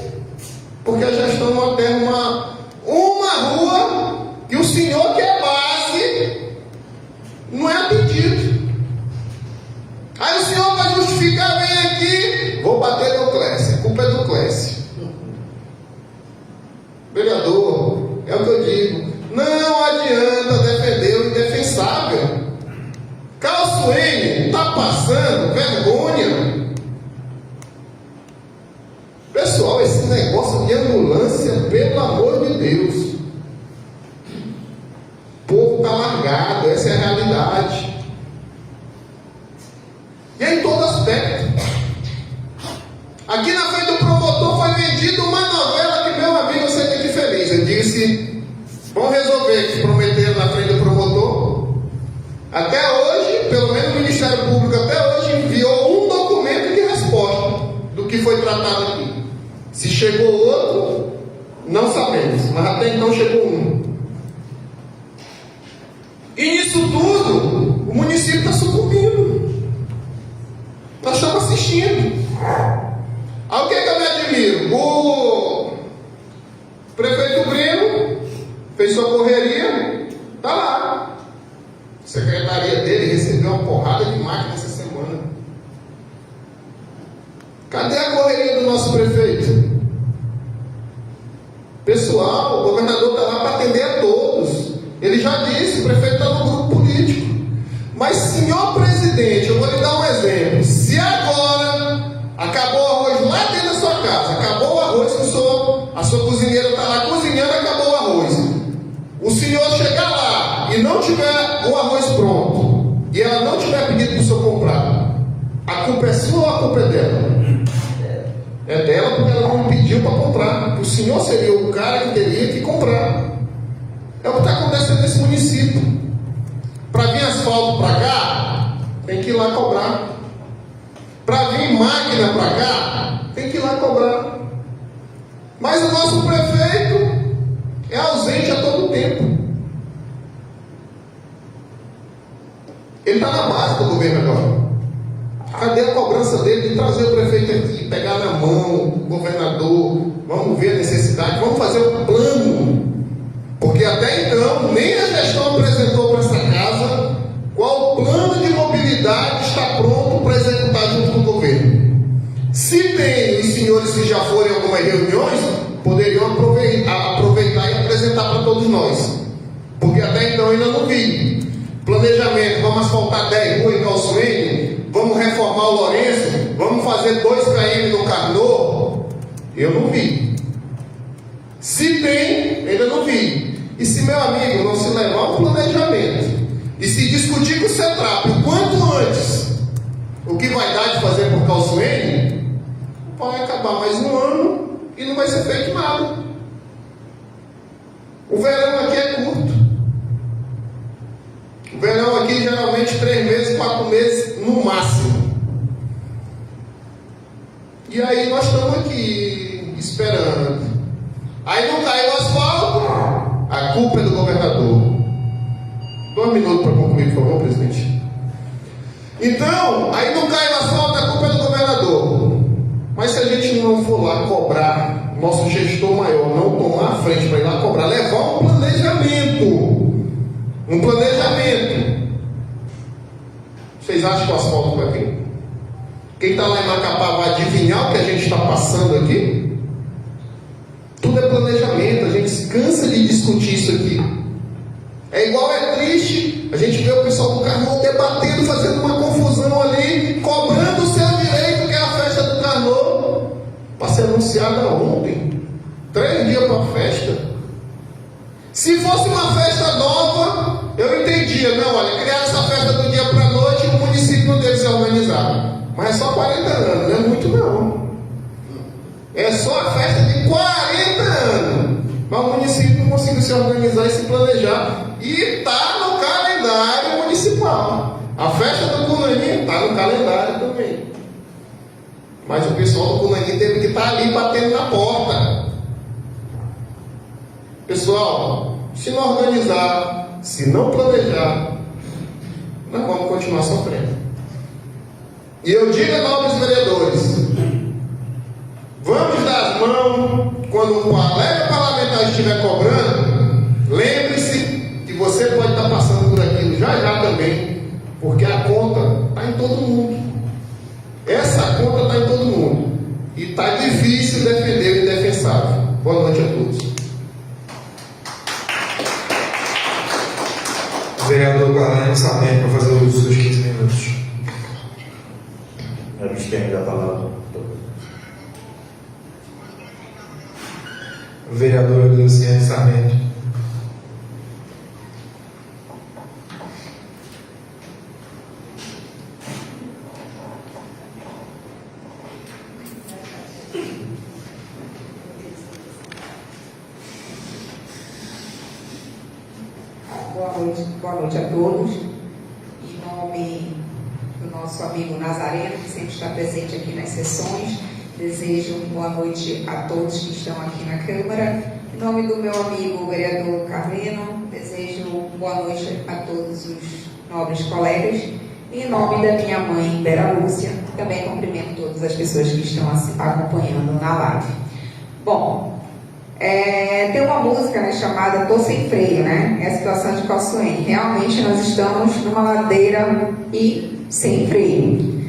porque a gestão não tem uma rua que o senhor, que é base, não é atendido. Aí o senhor vai justificar, vem aqui, vou bater no Clécio, a culpa é do Clécio. Vereador, é o que eu digo, não adianta defender o indefensável. Carl Swain está passando vergonha. Pessoal, esse negócio de ambulância, pelo amor de Deus, o povo está largado, essa é a realidade. E é em todo aspecto. Aqui na frente do promotor foi vendida uma novela que, meu amigo, você tem que ir feliz. Eu disse, vamos resolver, que prometeram na frente do promotor. Até hoje, pelo menos o Ministério Público até hoje enviou um documento de resposta do que foi tratado aqui. Se chegou outro, não sabemos, mas até então chegou um. E nisso tudo, o município está sucumbindo. Nós estamos assistindo. Aí o que é que eu me admiro? O prefeito Breno fez sua correria, está lá. A secretaria dele recebeu uma porrada de máquina essa semana. Cadê a correria do nosso prefeito? Pessoal, o governador está lá para atender a todos. Ele já disse, o prefeito está no grupo político. Mas, senhor presidente, eu vou lhe dar um exemplo. Se agora acabou o arroz lá dentro da sua casa, acabou o arroz que a sua cozinheira está lá cozinhando, acabou o arroz. O senhor chegar lá e não tiver o arroz pronto, e ela não tiver pedido para o senhor comprar, a culpa é sua ou a culpa é dela? É dela, porque ela não pediu para comprar. O senhor seria o cara que teria que comprar. É o que está acontecendo nesse município. Para vir asfalto para cá, tem que ir lá cobrar. Para vir máquina para cá, tem que ir lá cobrar. Mas o nosso prefeito é ausente a todo tempo. Ele está na base do governo agora. Cadê a cobrança dele de trazer o prefeito aqui, pegar na mão o governador, vamos ver a necessidade, vamos fazer um plano? Porque até então, nem a gestão apresentou para essa casa qual plano de mobilidade está pronto para executar junto com o governo. Se tem, os senhores que já foram em algumas reuniões, poderiam aproveitar e apresentar para todos nós. Porque até então ainda não vi. Planejamento, vamos asfaltar 10 ruas em Carl Swain, vamos reformar o Lourenço, vamos fazer 2 km no Carnot. Eu não vi. Se tem, ainda não vi. E se, meu amigo, não se levar um planejamento e se discutir com o CETRAP o quanto antes o que vai dar de fazer por Carl Swain, vai acabar mais um ano e não vai ser feito nada. O verão aqui é curto. O verão aqui geralmente 3 meses, 4 meses no máximo. E aí nós estamos aqui esperando. Aí não cai o asfalto, a culpa é do governador. 2 minutos para concluir, por favor, presidente. Então, aí não cai o asfalto, a culpa é do governador. Mas se a gente não for lá cobrar, nosso gestor maior não tomar a frente para ir lá cobrar, levar um planejamento. Um planejamento. Vocês acham que o asfalto vai vir? Quem está lá em Macapá vai adivinhar o que a gente está passando aqui? Tudo é planejamento, a gente se cansa de discutir isso aqui. É igual, é triste, a gente vê o pessoal do Carnot debatendo, fazendo uma confusão ali, cobrando o seu direito, que é a festa do Carnot, para ser anunciada ontem. 3 dias para a festa. Se fosse uma festa nova, eu entendia. Não, olha, criar essa festa do dia para a noite, o município não deve se organizar. Mas é só 40 anos, não é muito não. É só a festa de 40 anos. Mas o município não conseguiu se organizar e se planejar. E está no calendário municipal. A festa do Cunani está no calendário também. Mas o pessoal do Cunani teve que estar ali batendo na porta. Pessoal, se não organizar, se não planejar, nós vamos continuar sofrendo. E eu digo a nobres vereadores, vamos dar as mãos quando o colega parlamentar estiver cobrando. Lembre-se que você pode estar passando por aquilo já também, porque a conta está em todo mundo. Essa conta está em todo mundo. E está difícil defender o indefensável. Boa noite a todos. Vereador Guarani Sarmento, para fazer os seus 15 minutos. Eu estendo a palavra. Vereadora Luciane Sarmento. Boa noite a todos. Em nome do nosso amigo Nazareno, que sempre está presente aqui nas sessões, desejo boa noite a todos que estão aqui na Câmara. Em nome do meu amigo vereador Carlino, desejo boa noite a todos os nobres colegas. E em nome da minha mãe, Vera Lúcia, também cumprimento todas as pessoas que estão acompanhando na live. Bom, tem uma música, né, chamada Tô Sem Freio, né? É a situação de Coçoene. Realmente nós estamos numa ladeira e sem freio.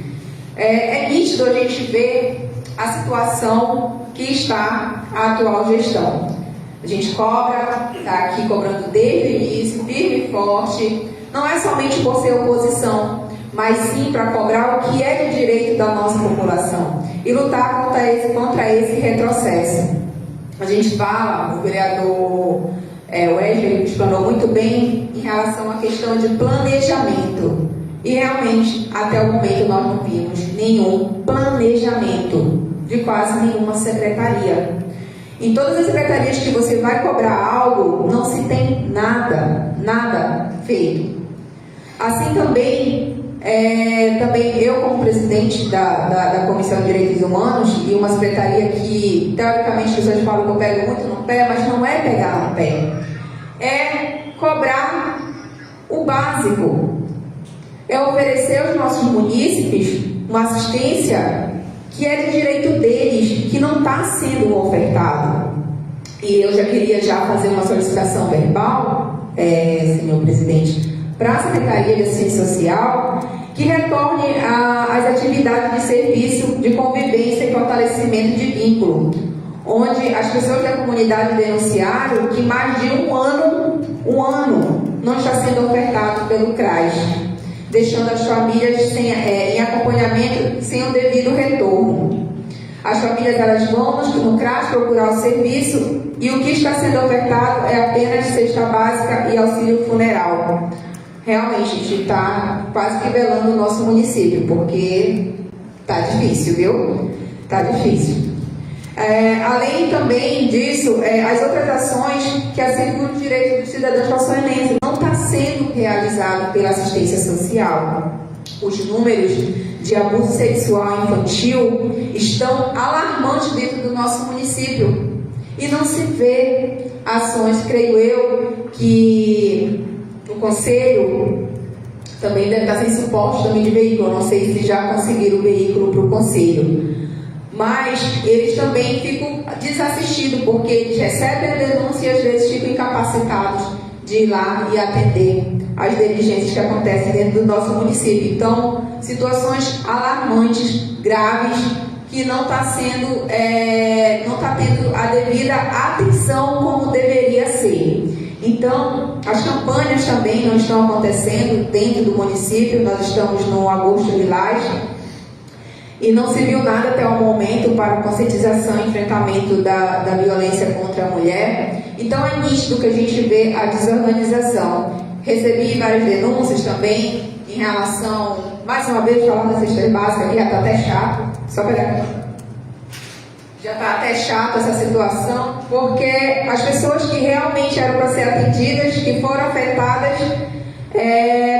É nítido a gente ver a situação que está a atual gestão. A gente cobra, está aqui cobrando desde o início, firme e forte, não é somente por ser oposição, mas sim para cobrar o que é de direito da nossa população e lutar contra esse retrocesso. A gente fala, o vereador Wesley explanou muito bem em relação à questão de planejamento. E realmente, até o momento, nós não vimos nenhum planejamento de quase nenhuma secretaria. Em todas as secretarias que você vai cobrar algo, não se tem nada feito. Assim também eu, como presidente da Comissão de Direitos Humanos, e uma secretaria que, teoricamente, as pessoas falam que eu pego muito no pé, mas não é pegar no pé. É cobrar o básico. É oferecer aos nossos munícipes uma assistência que é de direito deles, que não está sendo ofertado. E eu já queria fazer uma solicitação verbal, senhor presidente, para a Secretaria de Assistência Social, que retorne às atividades de serviço, de convivência e fortalecimento de vínculo, onde as pessoas da comunidade denunciaram que mais de um ano não está sendo ofertado pelo CRAS, deixando as famílias em acompanhamento sem o devido retorno. As famílias elas vão no CRAS procurar o serviço e o que está sendo ofertado é apenas cesta básica e auxílio funeral. Realmente, a gente está quase que velando o nosso município, porque está difícil, viu? Está difícil. Além também disso, as outras ações que asseguram o direito dos cidadãos calçoenenses não está sendo realizado pela assistência social. Os números de abuso sexual infantil estão alarmantes dentro do nosso município e não se vê ações, creio eu, que o Conselho também deve estar sem suporte também de veículo, não sei se já conseguiram o veículo para o Conselho. Mas eles também ficam desassistidos, porque eles recebem a denúncia e às vezes ficam incapacitados de ir lá e atender as diligências que acontecem dentro do nosso município. Então, situações alarmantes, graves, que não está tendo a devida atenção como deveria ser. Então, as campanhas também não estão acontecendo dentro do município. Nós estamos no Agosto Lilás, e não se viu nada até o momento para a conscientização e enfrentamento da violência contra a mulher. Então é nítido que a gente vê a desorganização. Recebi várias denúncias também em relação, mais uma vez, falando da cesta básica, que já está até chato, só pegar aqui. Já está até chato essa situação, porque as pessoas que realmente eram para ser atendidas, que foram afetadas,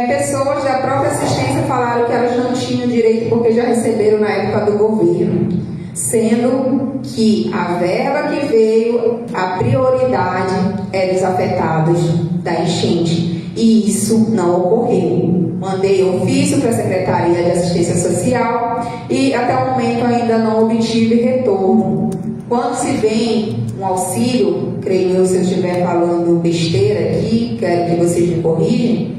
pessoas da própria assistência falaram que elas não tinham direito porque já receberam na época do governo, sendo que a verba que veio, a prioridade é dos afetados da enchente, e isso não ocorreu. Mandei ofício para a Secretaria de Assistência Social e até o momento ainda não obtive retorno. Quando se vem um auxílio, creio eu, se eu estiver falando besteira aqui, quero que vocês me corrigem.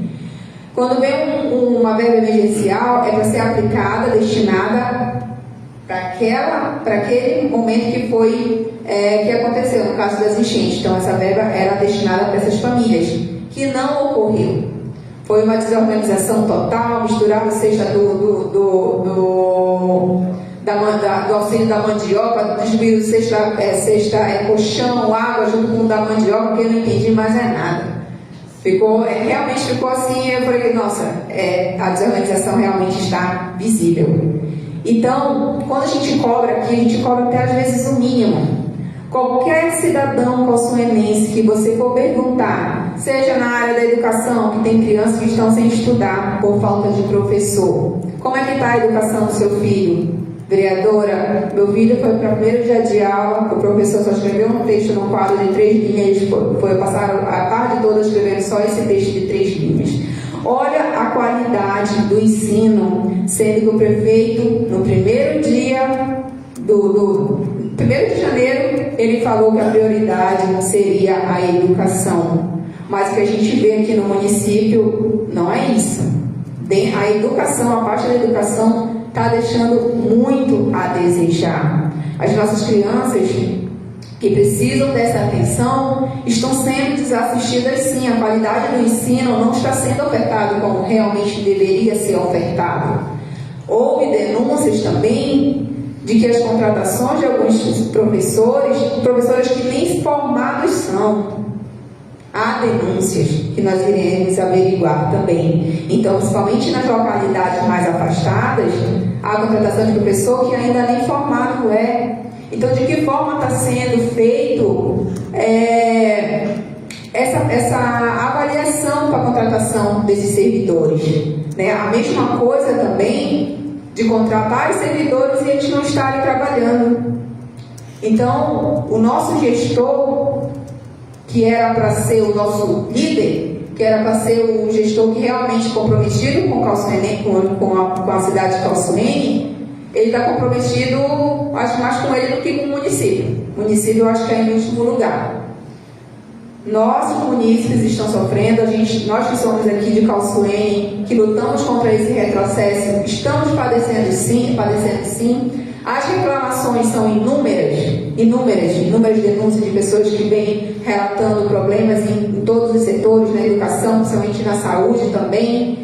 Quando vem uma verba emergencial, é para ser aplicada, destinada para aquele momento que foi, que aconteceu, no caso das enchentes. Então, essa verba era destinada para essas famílias, que não ocorreu. Foi uma desorganização total, misturar a cesta do auxílio da mandioca, distribuir colchão, água junto com o da mandioca, que eu não entendi mais nada. Realmente ficou assim, eu falei, nossa, a desorganização realmente está visível. Então, quando a gente cobra aqui, a gente cobra até às vezes o mínimo. Qualquer cidadão calçoenense que você for perguntar, seja na área da educação, que tem crianças que estão sem estudar por falta de professor, como é que está a educação do seu filho? Vereadora, meu filho foi para o primeiro dia de aula, o professor só escreveu um texto no quadro de 3 linhas, passaram a tarde toda escrevendo só esse texto de 3 linhas. Olha a qualidade do ensino, sendo que o prefeito, no primeiro dia do 1º de janeiro, ele falou que a prioridade seria a educação. Mas o que a gente vê aqui no município não é isso. A educação, a parte da educação, está deixando muito a desejar. As nossas crianças que precisam dessa atenção estão sendo desassistidas, sim. A qualidade do ensino não está sendo ofertada como realmente deveria ser ofertado. Houve denúncias também de que as contratações de alguns professores que nem formados são. Há denúncias que nós iremos averiguar também. Então, principalmente nas localidades mais afastadas, há contratação de professor que ainda nem formado é. Então, de que forma está sendo feito essa avaliação para a contratação desses servidores? Né? A mesma coisa também de contratar os servidores e eles não estarem trabalhando. Então, o nosso gestor, que era para ser o nosso líder, que era para ser o gestor que realmente comprometido com a cidade de Calçoene, ele está comprometido, acho mais com ele do que com o município. O município eu acho que é em último lugar. Nossos munícipes estão sofrendo, nós que somos aqui de Calçoene, que lutamos contra esse retrocesso, estamos padecendo sim. As reclamações são inúmeras denúncias de pessoas que vêm relatando problemas em todos os setores, na educação, principalmente na saúde também.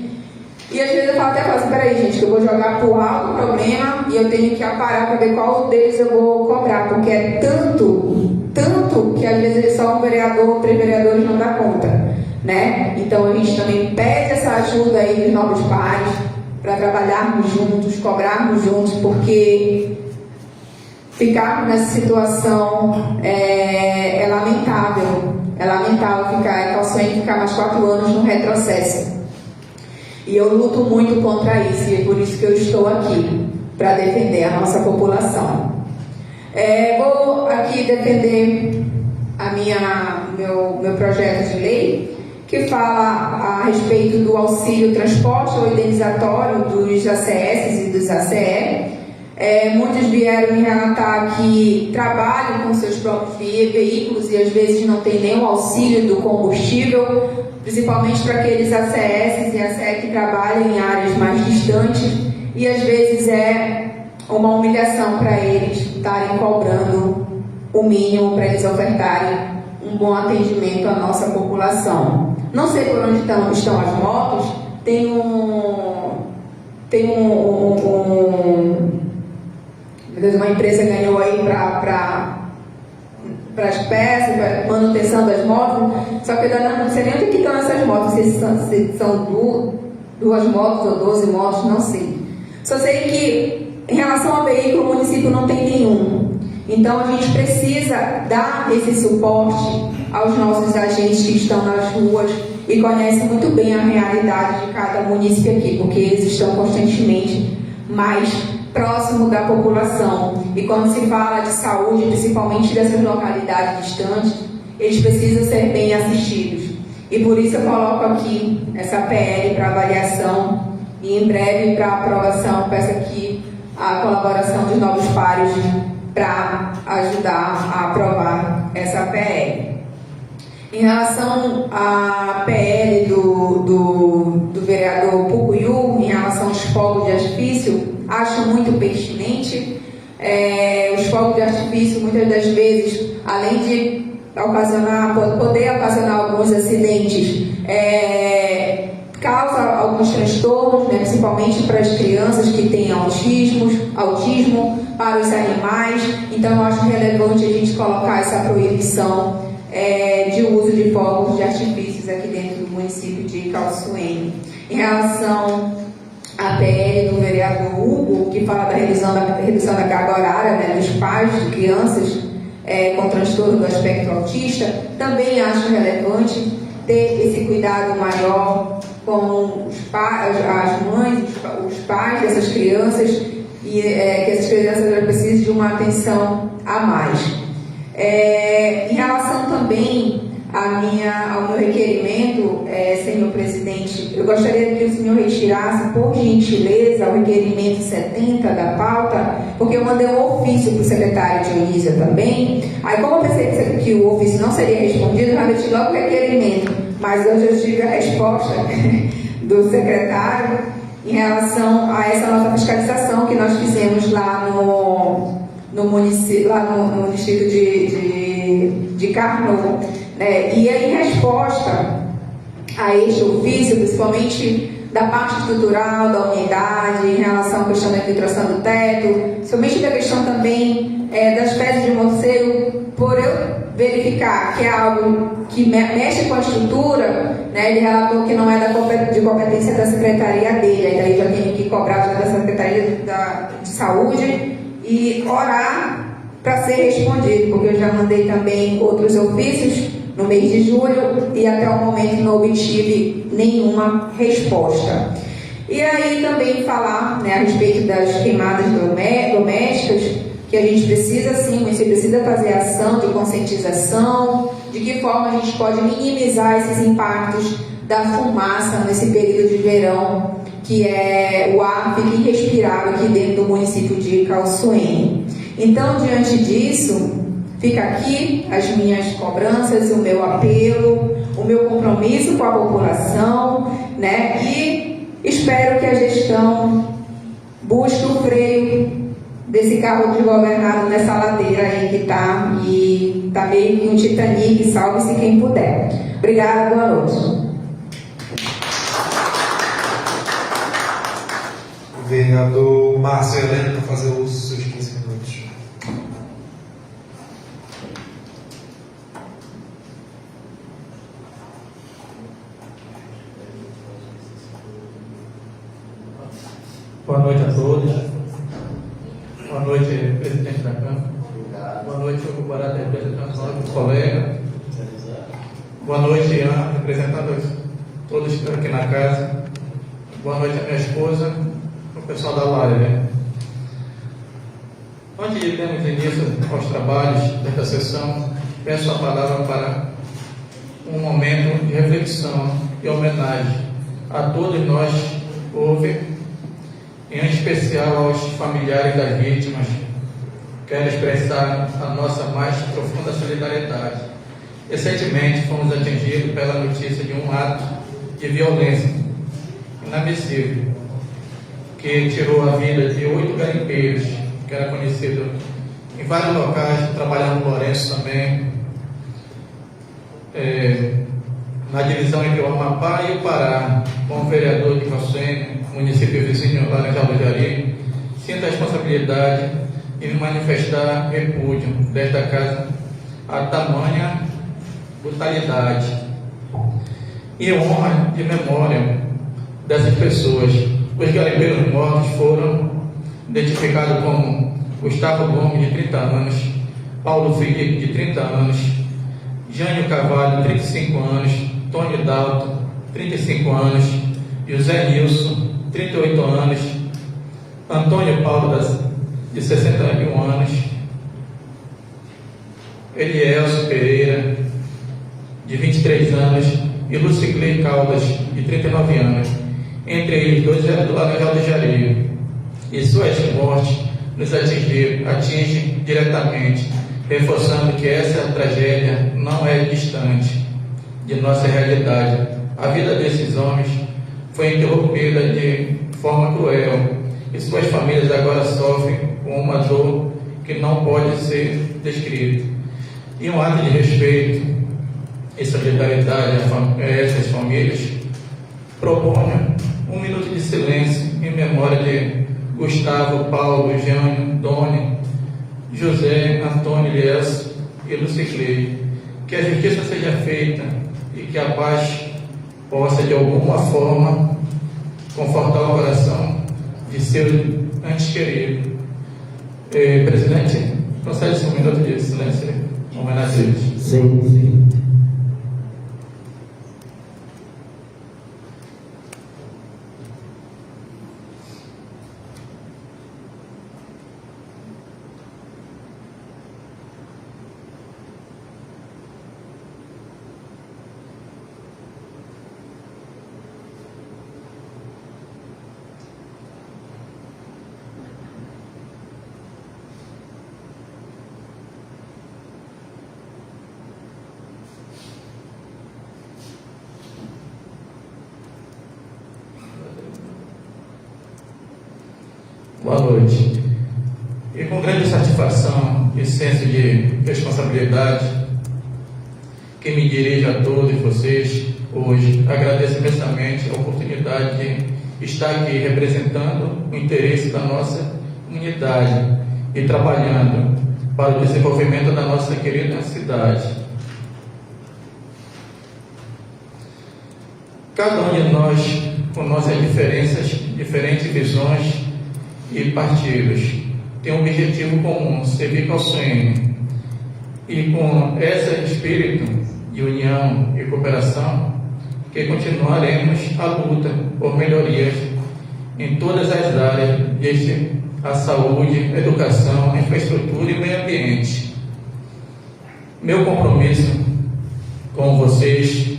E às vezes eu falo até assim, peraí gente, que eu vou jogar por alto o problema e eu tenho que aparar para ver qual deles eu vou cobrar, porque é tanto que às vezes só um vereador, 3 vereadores não dá conta, né? Então a gente também pede essa ajuda aí dos novos pais, para trabalharmos juntos, cobrarmos juntos, porque ficarmos nessa situação é lamentável. É lamentável ficar, Calçoene ficar mais 4 anos no retrocesso. E eu luto muito contra isso, e é por isso que eu estou aqui, para defender a nossa população. Vou aqui defender meu projeto de lei, que fala a respeito do auxílio transporte ou indenizatório dos ACS e dos ACE. Muitos vieram me relatar que trabalham com seus próprios veículos e às vezes não tem nem o auxílio do combustível, principalmente para aqueles ACS e ACE que trabalham em áreas mais distantes, e às vezes é uma humilhação para eles estarem cobrando o mínimo para eles ofertarem um bom atendimento à nossa população. Não sei por onde estão as motos, uma empresa ganhou aí para as peças, para manutenção das motos, só que eu não sei nem onde que estão essas motos, se são 2 motos ou 12 motos, não sei. Só sei que em relação ao veículo, o município não tem nenhum. Então a gente precisa dar esse suporte aos nossos agentes que estão nas ruas e conhecem muito bem a realidade de cada município aqui, porque eles estão constantemente mais próximo da população. E quando se fala de saúde, principalmente dessas localidades distantes, eles precisam ser bem assistidos. E por isso eu coloco aqui essa PL para avaliação e em breve para aprovação. Peço aqui a colaboração dos novos pares para ajudar a aprovar essa PL. Em relação à PL do vereador Pucuiú, em relação aos fogos de artifício, acho muito pertinente. Os fogos de artifício, muitas das vezes, além de poder ocasionar alguns acidentes, causa alguns transtornos, né, principalmente para as crianças que têm autismo, para os animais. Então, eu acho relevante a gente colocar essa proibição de uso de fogos de artifícios aqui dentro do município de Calçoene. Em relação à PL do vereador Hugo, que fala da redução da carga horária, né, dos pais de crianças com transtorno do aspecto autista, também acho relevante ter esse cuidado maior com as mães, os pais dessas crianças, e que essas crianças precisam de uma atenção a mais. Em relação também ao meu requerimento, senhor presidente, eu gostaria que o senhor retirasse, por gentileza, o requerimento 70 da pauta, porque eu mandei um ofício para o secretário Dionísio também. Aí, como eu pensei que o ofício não seria respondido, eu já meti logo o requerimento, mas hoje eu tive a resposta do secretário em relação a essa nossa fiscalização que nós fizemos lá no município, lá no distrito de Carnot, né? E em resposta a este ofício, principalmente da parte estrutural da unidade, em relação à questão da infiltração do teto, somente da questão também das fezes de morcego, por eu verificar que é algo que mexe com a estrutura, né, ele relatou que não é de competência da secretaria dele, aí já tenho que cobrar já da Secretaria de Saúde e orar para ser respondido, porque eu já mandei também outros ofícios no mês de julho e até o momento não obtive nenhuma resposta. E aí também falar, né, a respeito das queimadas domésticas, que a gente precisa sim, o município precisa fazer ação de conscientização, de que forma a gente pode minimizar esses impactos da fumaça nesse período de verão, que o ar fica irrespirável aqui dentro do município de Calçoene. Então, diante disso, fica aqui as minhas cobranças, o meu apelo, o meu compromisso com a população, né? E espero que a gestão busque o freio desse carro desgovernado nessa ladeira aí que está, e está meio que um Titanic, salve-se quem puder. Obrigada, boa noite. O vereador Márcio Heleno, para fazer uso dos seus 15 minutos. Boa noite a todos. Boa noite, presidente da Câmara. Boa noite, Hugo Barata, representante do colega. Boa noite, Ian, representando todos que estão aqui na casa. Boa noite à minha esposa, o pessoal da live. Antes de darmos início aos trabalhos desta sessão, peço a palavra para um momento de reflexão e homenagem a todos nós que houve, em especial aos familiares das vítimas. Quero expressar a nossa mais profunda solidariedade. Recentemente fomos atingidos pela notícia de um ato de violência inadmissível que tirou a vida de 8 garimpeiros, que era conhecido em vários locais, trabalhando no Lourenço também, na divisão entre o Amapá e o Pará, como vereador de Calçene, município vizinho Laranjal do Jari. Sinto a responsabilidade de me manifestar repúdio desta casa a tamanha brutalidade e honra de memória dessas pessoas. Os garimpeiros mortos foram identificados como Gustavo Gomes, de 30 anos, Paulo Felipe, de 30 anos, Jânio Carvalho, 35 anos, Tony Dalton, 35 anos, José Nilson, 38 anos, Antônio Paulo, de 61 anos, Elielso Pereira, de 23 anos, e Luciclei Caldas, de 39 anos. Entre eles, 2 eram do Laranjal do Jari. E suas mortes nos atingem diretamente, reforçando que essa tragédia não é distante de nossa realidade. A vida desses homens foi interrompida de forma cruel e suas famílias agora sofrem com uma dor que não pode ser descrita. E um ato de respeito e solidariedade a essas famílias, proponho 1 minuto de silêncio em memória de Gustavo, Paulo, Jânio, Doni, José, Antônio, Elias e Luciclei. Que a justiça seja feita e que a paz possa de alguma forma confortar o coração de seu antes querido. Presidente, concede-se 1 minuto de silêncio em homenagem a eles. Sim. Boa noite. E com grande satisfação e senso de responsabilidade que me dirijo a todos vocês hoje, agradeço imensamente a oportunidade de estar aqui representando o interesse da nossa comunidade e trabalhando para o desenvolvimento da nossa querida cidade. Cada um de nós, com nossas diferentes visões e partidos, tem um objetivo comum: servir Calçene. E com esse espírito de união e cooperação, que continuaremos a luta por melhorias em todas as áreas, desde a saúde, educação, infraestrutura e meio ambiente. Meu compromisso com vocês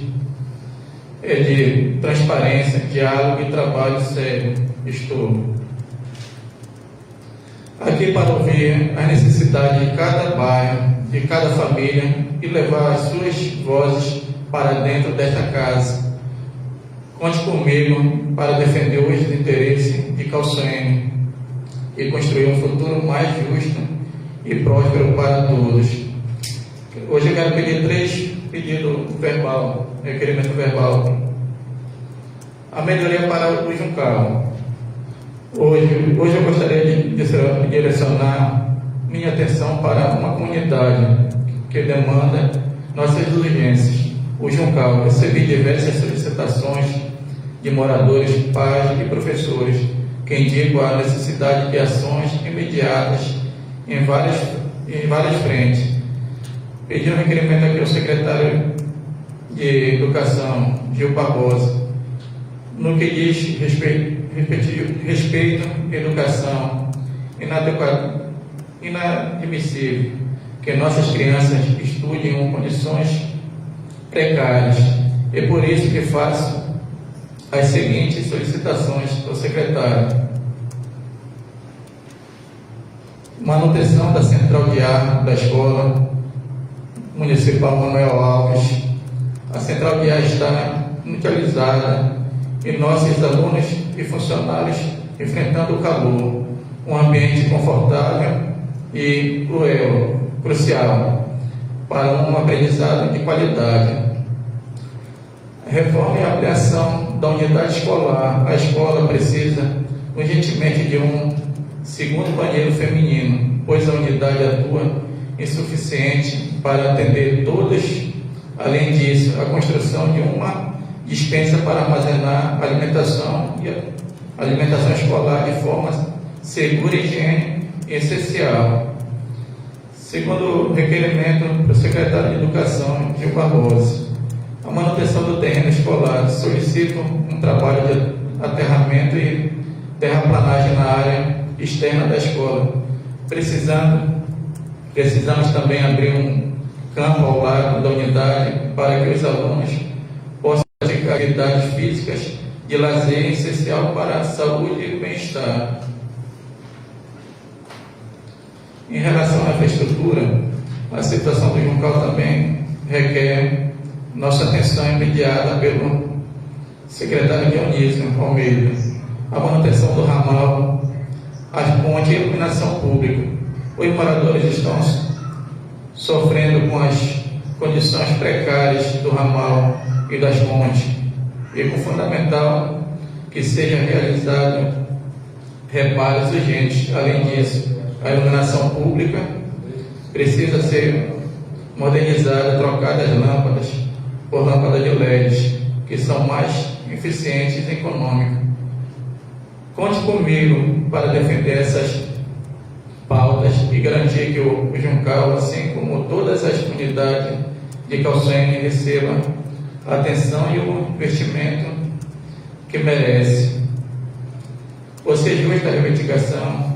é de transparência, diálogo e trabalho sério. Estou aqui para ouvir a necessidade de cada bairro, de cada família e levar as suas vozes para dentro desta casa. Conte comigo para defender os interesses de Calçene e construir um futuro mais justo e próspero para todos. Hoje eu quero pedir 3 pedidos verbal, requerimento verbal. A melhoria para o Juncal. Hoje eu gostaria de direcionar minha atenção para uma comunidade que demanda nossas diligências. O Juncal. Recebi diversas solicitações de moradores, pais e professores que indicam a necessidade de ações imediatas em várias frentes. Pedi um requerimento aqui ao secretário de Educação, Gil Barbosa, no que diz respeito à educação, inadmissível que nossas crianças estudem em condições precárias. É por isso que faço as seguintes solicitações ao secretário: manutenção da central de ar da Escola Municipal Manuel Alves. A central de ar está inutilizada e nossos alunos e funcionários enfrentando o calor, um ambiente confortável e crucial para um aprendizado de qualidade. Reforma e ampliação da unidade escolar. A escola precisa urgentemente de um segundo banheiro feminino, pois a unidade atua insuficiente para atender todas. Além disso, a construção de uma dispensa para armazenar alimentação escolar de forma segura e higiene essencial. Segundo requerimento para o secretário de Educação, Gil Barbosa, a manutenção do terreno escolar. Solicito um trabalho de aterramento e terraplanagem na área externa da escola. Precisamos também abrir um campo ao lado da unidade para que os alunos possam praticar atividades físicas de lazer essencial para a saúde e o bem-estar. Em relação à infraestrutura, a situação do Juncal também requer nossa atenção imediata pelo secretário Dionísio Almeida. A manutenção do ramal, as pontes e a iluminação pública. Os moradores estão sofrendo com as condições precárias do ramal e das pontes. E é fundamental que seja realizado reparos urgentes. Além disso, a iluminação pública precisa ser modernizada, trocada as lâmpadas por lâmpadas de LED, que são mais eficientes e econômicas. Conte comigo para defender essas pautas e garantir que o Juncal, assim como todas as comunidades de Calçoene, receba a atenção e o investimento que merece. Por ser justa a reivindicação,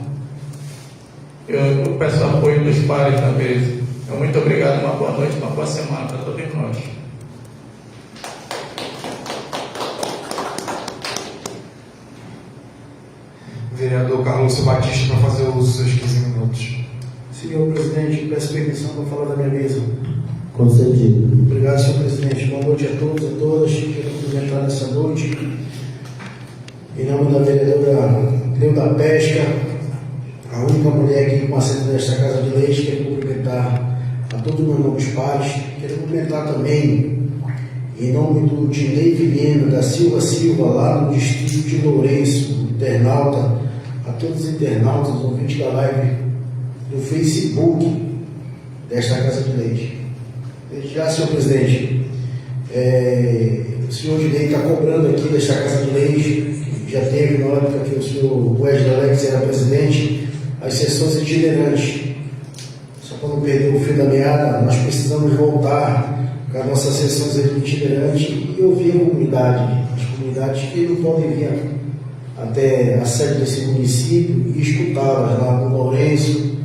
eu peço o apoio dos pares também. Muito obrigado, uma boa noite, uma boa semana para todos nós. Vereador Carlos Batista, para fazer os seus 15 minutos. Senhor presidente, peço permissão para falar da minha mesa. Concedido. Obrigado, senhor presidente. Boa noite a todos e a todas. Quero cumprimentar nessa noite, em nome da vereadora Leuda Pesca, a única mulher aqui com assento nesta Casa de Leite. Quero cumprimentar a todos os meus novos pares. Quero cumprimentar também, em nome do Dinei Vilhena da Silva, lá no distrito de Lourenço, internauta, a todos os internautas, ouvintes da live do Facebook desta Casa de Leite. Desde já, senhor presidente, o senhor Dinei está cobrando aqui desta Casa de Leite, que já teve na época que o senhor Wesley Alex era presidente, as sessões itinerantes. Só para não perder o fio da meada, nós precisamos voltar com as nossas sessões itinerantes e ouvir a comunidade, as comunidades que não podem vir até a sede desse município e escutá-las lá no Lourenço,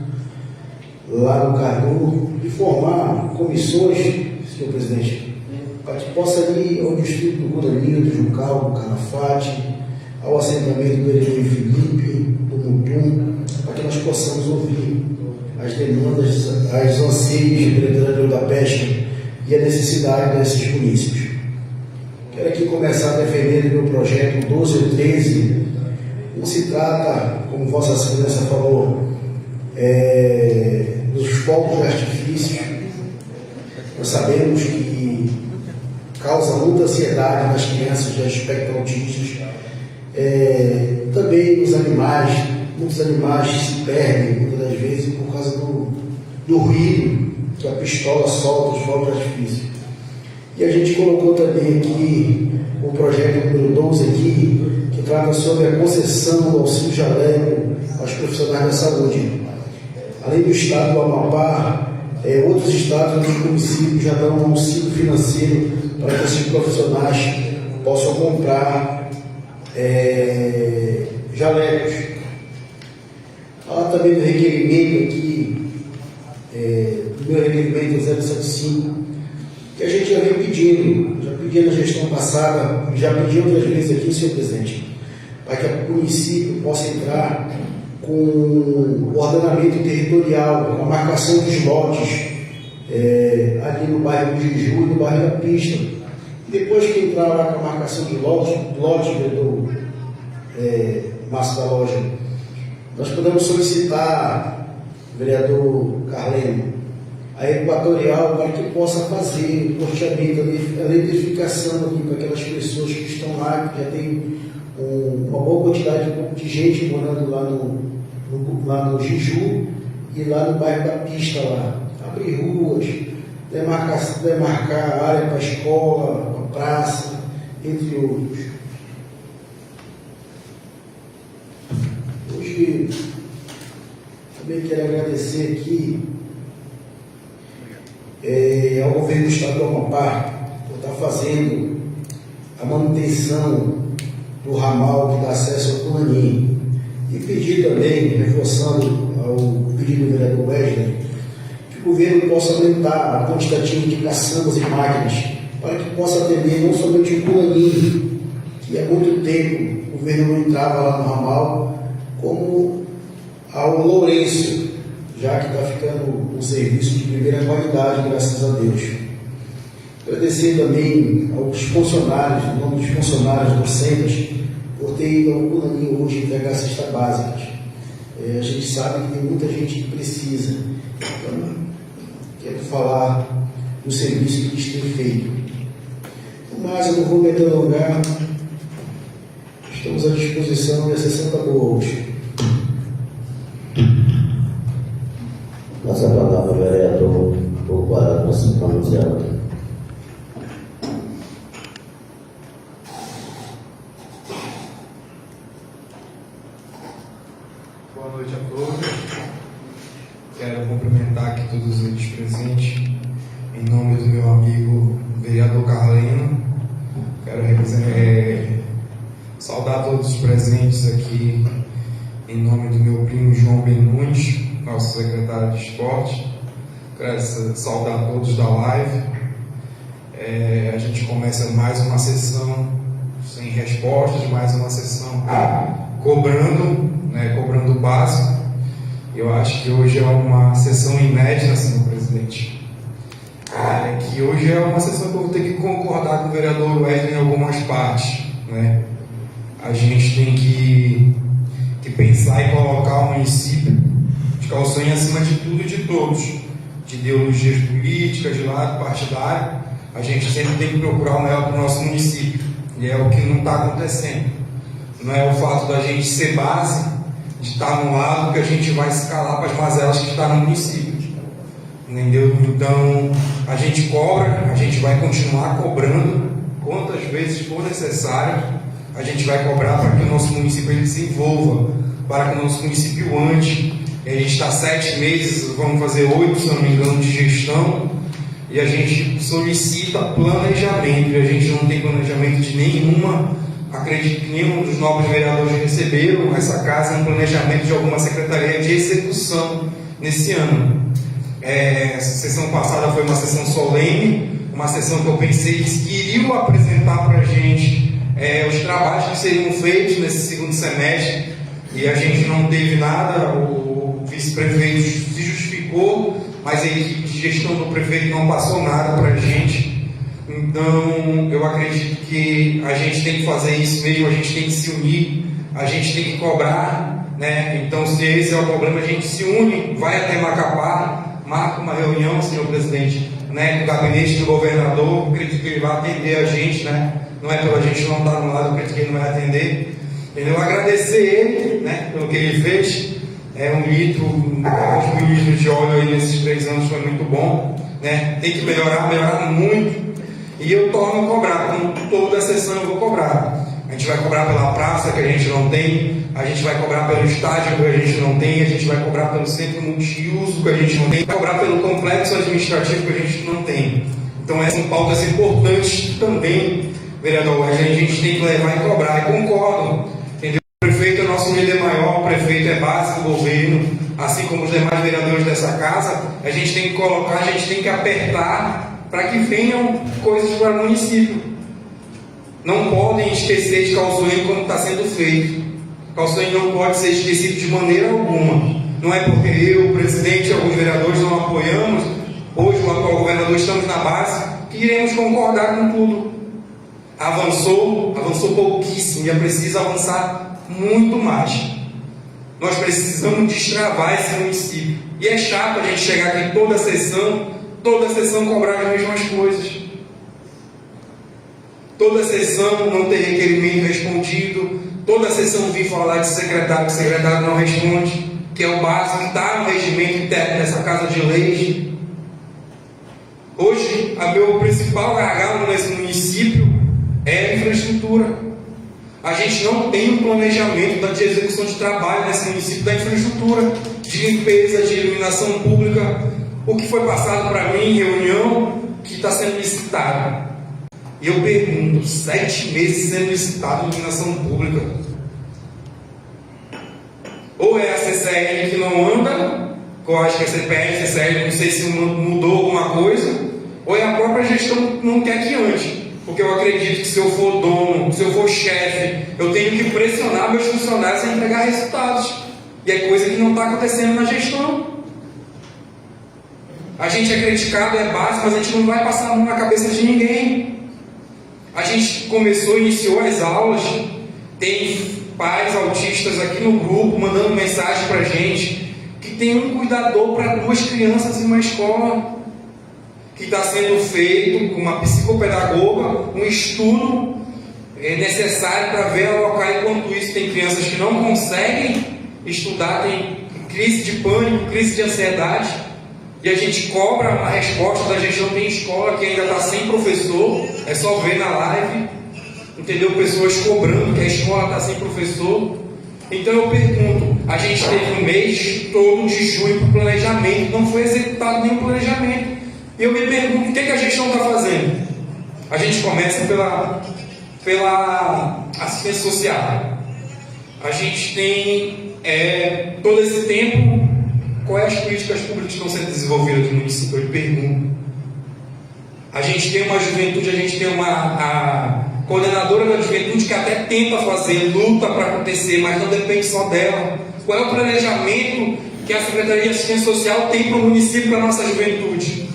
lá no Carnu, e formar comissões, senhor presidente, para que possa ir ao distrito do Gudanil, do Juncal, do Calafate, ao assentamento do Elenio Felipe, do Mutum, para que nós possamos ouvir as demandas, as anseios do vereador da Pesca e a necessidade desses municípios. Quero aqui começar defendendo o meu projeto 1213. Não se trata, como Vossa Excelência falou, dos fogos de artifício. Nós sabemos que causa muita ansiedade nas crianças de aspecto autistas. Também nos animais, muitos animais se perdem muitas das vezes por causa do ruído que a pistola solta, os fogos de artifício. E a gente colocou também aqui o projeto número 12 aqui, que trata sobre a concessão do auxílio jaleco aos profissionais da saúde. Além do estado do Amapá, outros estados, outros municípios já dão um auxílio financeiro para que esses profissionais possam comprar jalecos. Fala também do requerimento aqui, do meu requerimento 075, que a gente já vem pedindo, já pedi na gestão passada, já pedi outras vezes aqui, senhor presidente, para que o município possa entrar com o ordenamento territorial, com a marcação dos lotes, ali no bairro do Juju e no bairro da Pista. E depois que entrar lá com a marcação de lotes do Márcio da Loja, nós podemos solicitar, vereador Carleno, a Equatorial para que possa fazer o porteamento, a identificação aqui para aquelas pessoas que estão lá, que já tem uma boa quantidade de gente morando lá no Juju e lá no bairro da Pista lá. Abrir ruas, demarcar a área para a escola, para a praça, entre outros. Hoje também quero agradecer aqui ao governo do estado do Amapá por estar fazendo a manutenção do ramal que dá acesso ao Culanim. E pedir também, reforçando ao pedido do vereador Wesley, que o governo possa aumentar a quantitativa de caçambas e máquinas para que possa atender não somente o Culanim, que há muito tempo o governo não entrava lá no ramal, como ao Lourenço, já que está ficando um serviço de primeira qualidade, graças a Deus. Agradecer também aos funcionários, em nome dos funcionários docentes, por ter ido ao Culanim hoje entregar cestas básicas. A gente sabe que tem muita gente que precisa. Então, quero falar do serviço que eles têm feito. Mas eu não vou me delongar. Estamos à disposição e a sessão está boa hoje. Passa a palavra, vereador, por 45 anos de aula. Boa noite a todos. Quero cumprimentar aqui todos eles presentes, em nome do meu amigo vereador Carleno. Quero saudar todos os presentes aqui, em nome do meu primo João Ben Nunes, nosso secretário de esporte. Quero saudar todos da live. A gente começa mais uma sessão sem respostas, mais uma sessão cobrando o básico. Eu acho que hoje é uma sessão inédita, senhor presidente. Que hoje é uma sessão que eu vou ter que concordar com o vereador Wesley em algumas partes. A gente tem que pensar e colocar o município de Calçanha acima de tudo e de todos, de ideologias políticas, de lado partidário. A gente sempre tem que procurar o melhor para o nosso município, e é o que não está acontecendo. Não é o fato da gente ser base, de estar no lado, que a gente vai escalar para as mazelas que estão no município. Entendeu? Então, a gente cobra, a gente vai continuar cobrando quantas vezes for necessário. A gente vai cobrar para que o nosso município ele se envolva, para que o nosso município ande. A gente está 7 meses, vamos fazer 8, se eu não me engano, de gestão, e a gente solicita planejamento, e a gente não tem planejamento de nenhuma. Acredito que nenhum dos novos vereadores receberam essa casa um planejamento de alguma secretaria de execução nesse ano. Essa sessão passada foi uma sessão solene, uma sessão que eu pensei que eles queriam apresentar para a gente os trabalhos que seriam feitos nesse segundo semestre, e a gente não teve nada. O vice-prefeito se justificou, mas a equipe de gestão do prefeito não passou nada para a gente. Então, eu acredito que a gente tem que fazer isso mesmo, a gente tem que se unir, a gente tem que cobrar, Então, se esse é o problema, a gente se une, vai até Macapá, marca uma reunião, senhor presidente, com o gabinete do governador. Acredito que ele vai atender a gente, Não é pela gente não estar no lado, acredito que ele não vai atender. Eu agradecer ele, pelo que ele fez. Um litro, 2 mil litros de óleo aí nesses 3 anos foi muito bom, Tem que melhorar muito. E eu torno a cobrar, como toda a sessão eu vou cobrar. A gente vai cobrar pela praça que a gente não tem, a gente vai cobrar pelo estádio que a gente não tem, a gente vai cobrar pelo centro multiuso que a gente não tem, vai cobrar pelo complexo administrativo que a gente não tem. Então essas são pautas importantes também, vereador Wesley, a gente tem que levar e cobrar, e concordo, entendeu? O prefeito é nosso líder maior, o prefeito é base do governo, assim como os demais vereadores dessa casa, a gente tem que colocar, a gente tem que apertar para que venham coisas para o município. Não podem esquecer de Calçoene como está sendo feito. Calçoene não pode ser esquecido de maneira alguma. Não é porque eu, o presidente e alguns vereadores não apoiamos, hoje o atual governador estamos na base, que iremos concordar com tudo. Avançou pouquíssimo e é preciso avançar muito mais. Nós precisamos destravar esse município. E é chato a gente chegar aqui toda sessão cobrar as mesmas coisas. Toda sessão não ter requerimento respondido, toda sessão vir falar de secretário, que o secretário não responde, que é o básico, que está no regimento interno dessa Casa de Leis. Hoje, o meu principal gargalo nesse município é a infraestrutura. A gente não tem um planejamento de execução de trabalho nesse município da infraestrutura, de limpeza, de iluminação pública. O que foi passado para mim em reunião, que está sendo licitado. E eu pergunto, 7 meses sendo licitado iluminação pública. Ou é a CCL que não anda, que eu acho que a CPL, CCL, não sei se mudou alguma coisa, ou é a própria gestão que não quer que ande. Porque eu acredito que se eu for dono, se eu for chefe, eu tenho que pressionar meus funcionários a entregar resultados. E é coisa que não está acontecendo na gestão. A gente é criticado, é básico, mas a gente não vai passar a mão na cabeça de ninguém. A gente iniciou as aulas, tem pais autistas aqui no grupo mandando mensagem para a gente que tem um cuidador para 2 crianças em uma escola, que está sendo feito com uma psicopedagoga, um estudo necessário para ver alocar. Enquanto isso, tem crianças que não conseguem estudar, tem crise de pânico, crise de ansiedade, e a gente cobra a resposta da gestão. Tem escola que ainda está sem professor, é só ver na live, entendeu? Pessoas cobrando que a escola está sem professor. Então eu pergunto, a gente teve um mês todo de junho para o planejamento, não foi executado nenhum planejamento. E eu me pergunto, o que a gestão está fazendo? A gente começa pela assistência social. A gente tem todo esse tempo. Quais as políticas públicas que estão sendo desenvolvidas no município? Eu pergunto. A gente tem uma juventude, a gente tem a coordenadora da juventude que até tenta fazer, luta para acontecer, mas não depende só dela. Qual é o planejamento que a Secretaria de Assistência Social tem para o município, para a nossa juventude?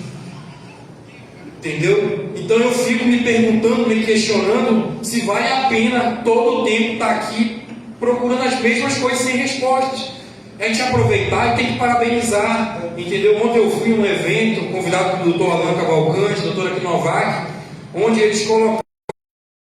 Entendeu? Então eu fico me perguntando, me questionando se vale a pena todo o tempo estar aqui procurando as mesmas coisas sem respostas. A gente aproveitar e tem que parabenizar, entendeu? Ontem eu fui num evento convidado pelo Dr. Alan Cavalcante, doutora Novak, onde eles colocaram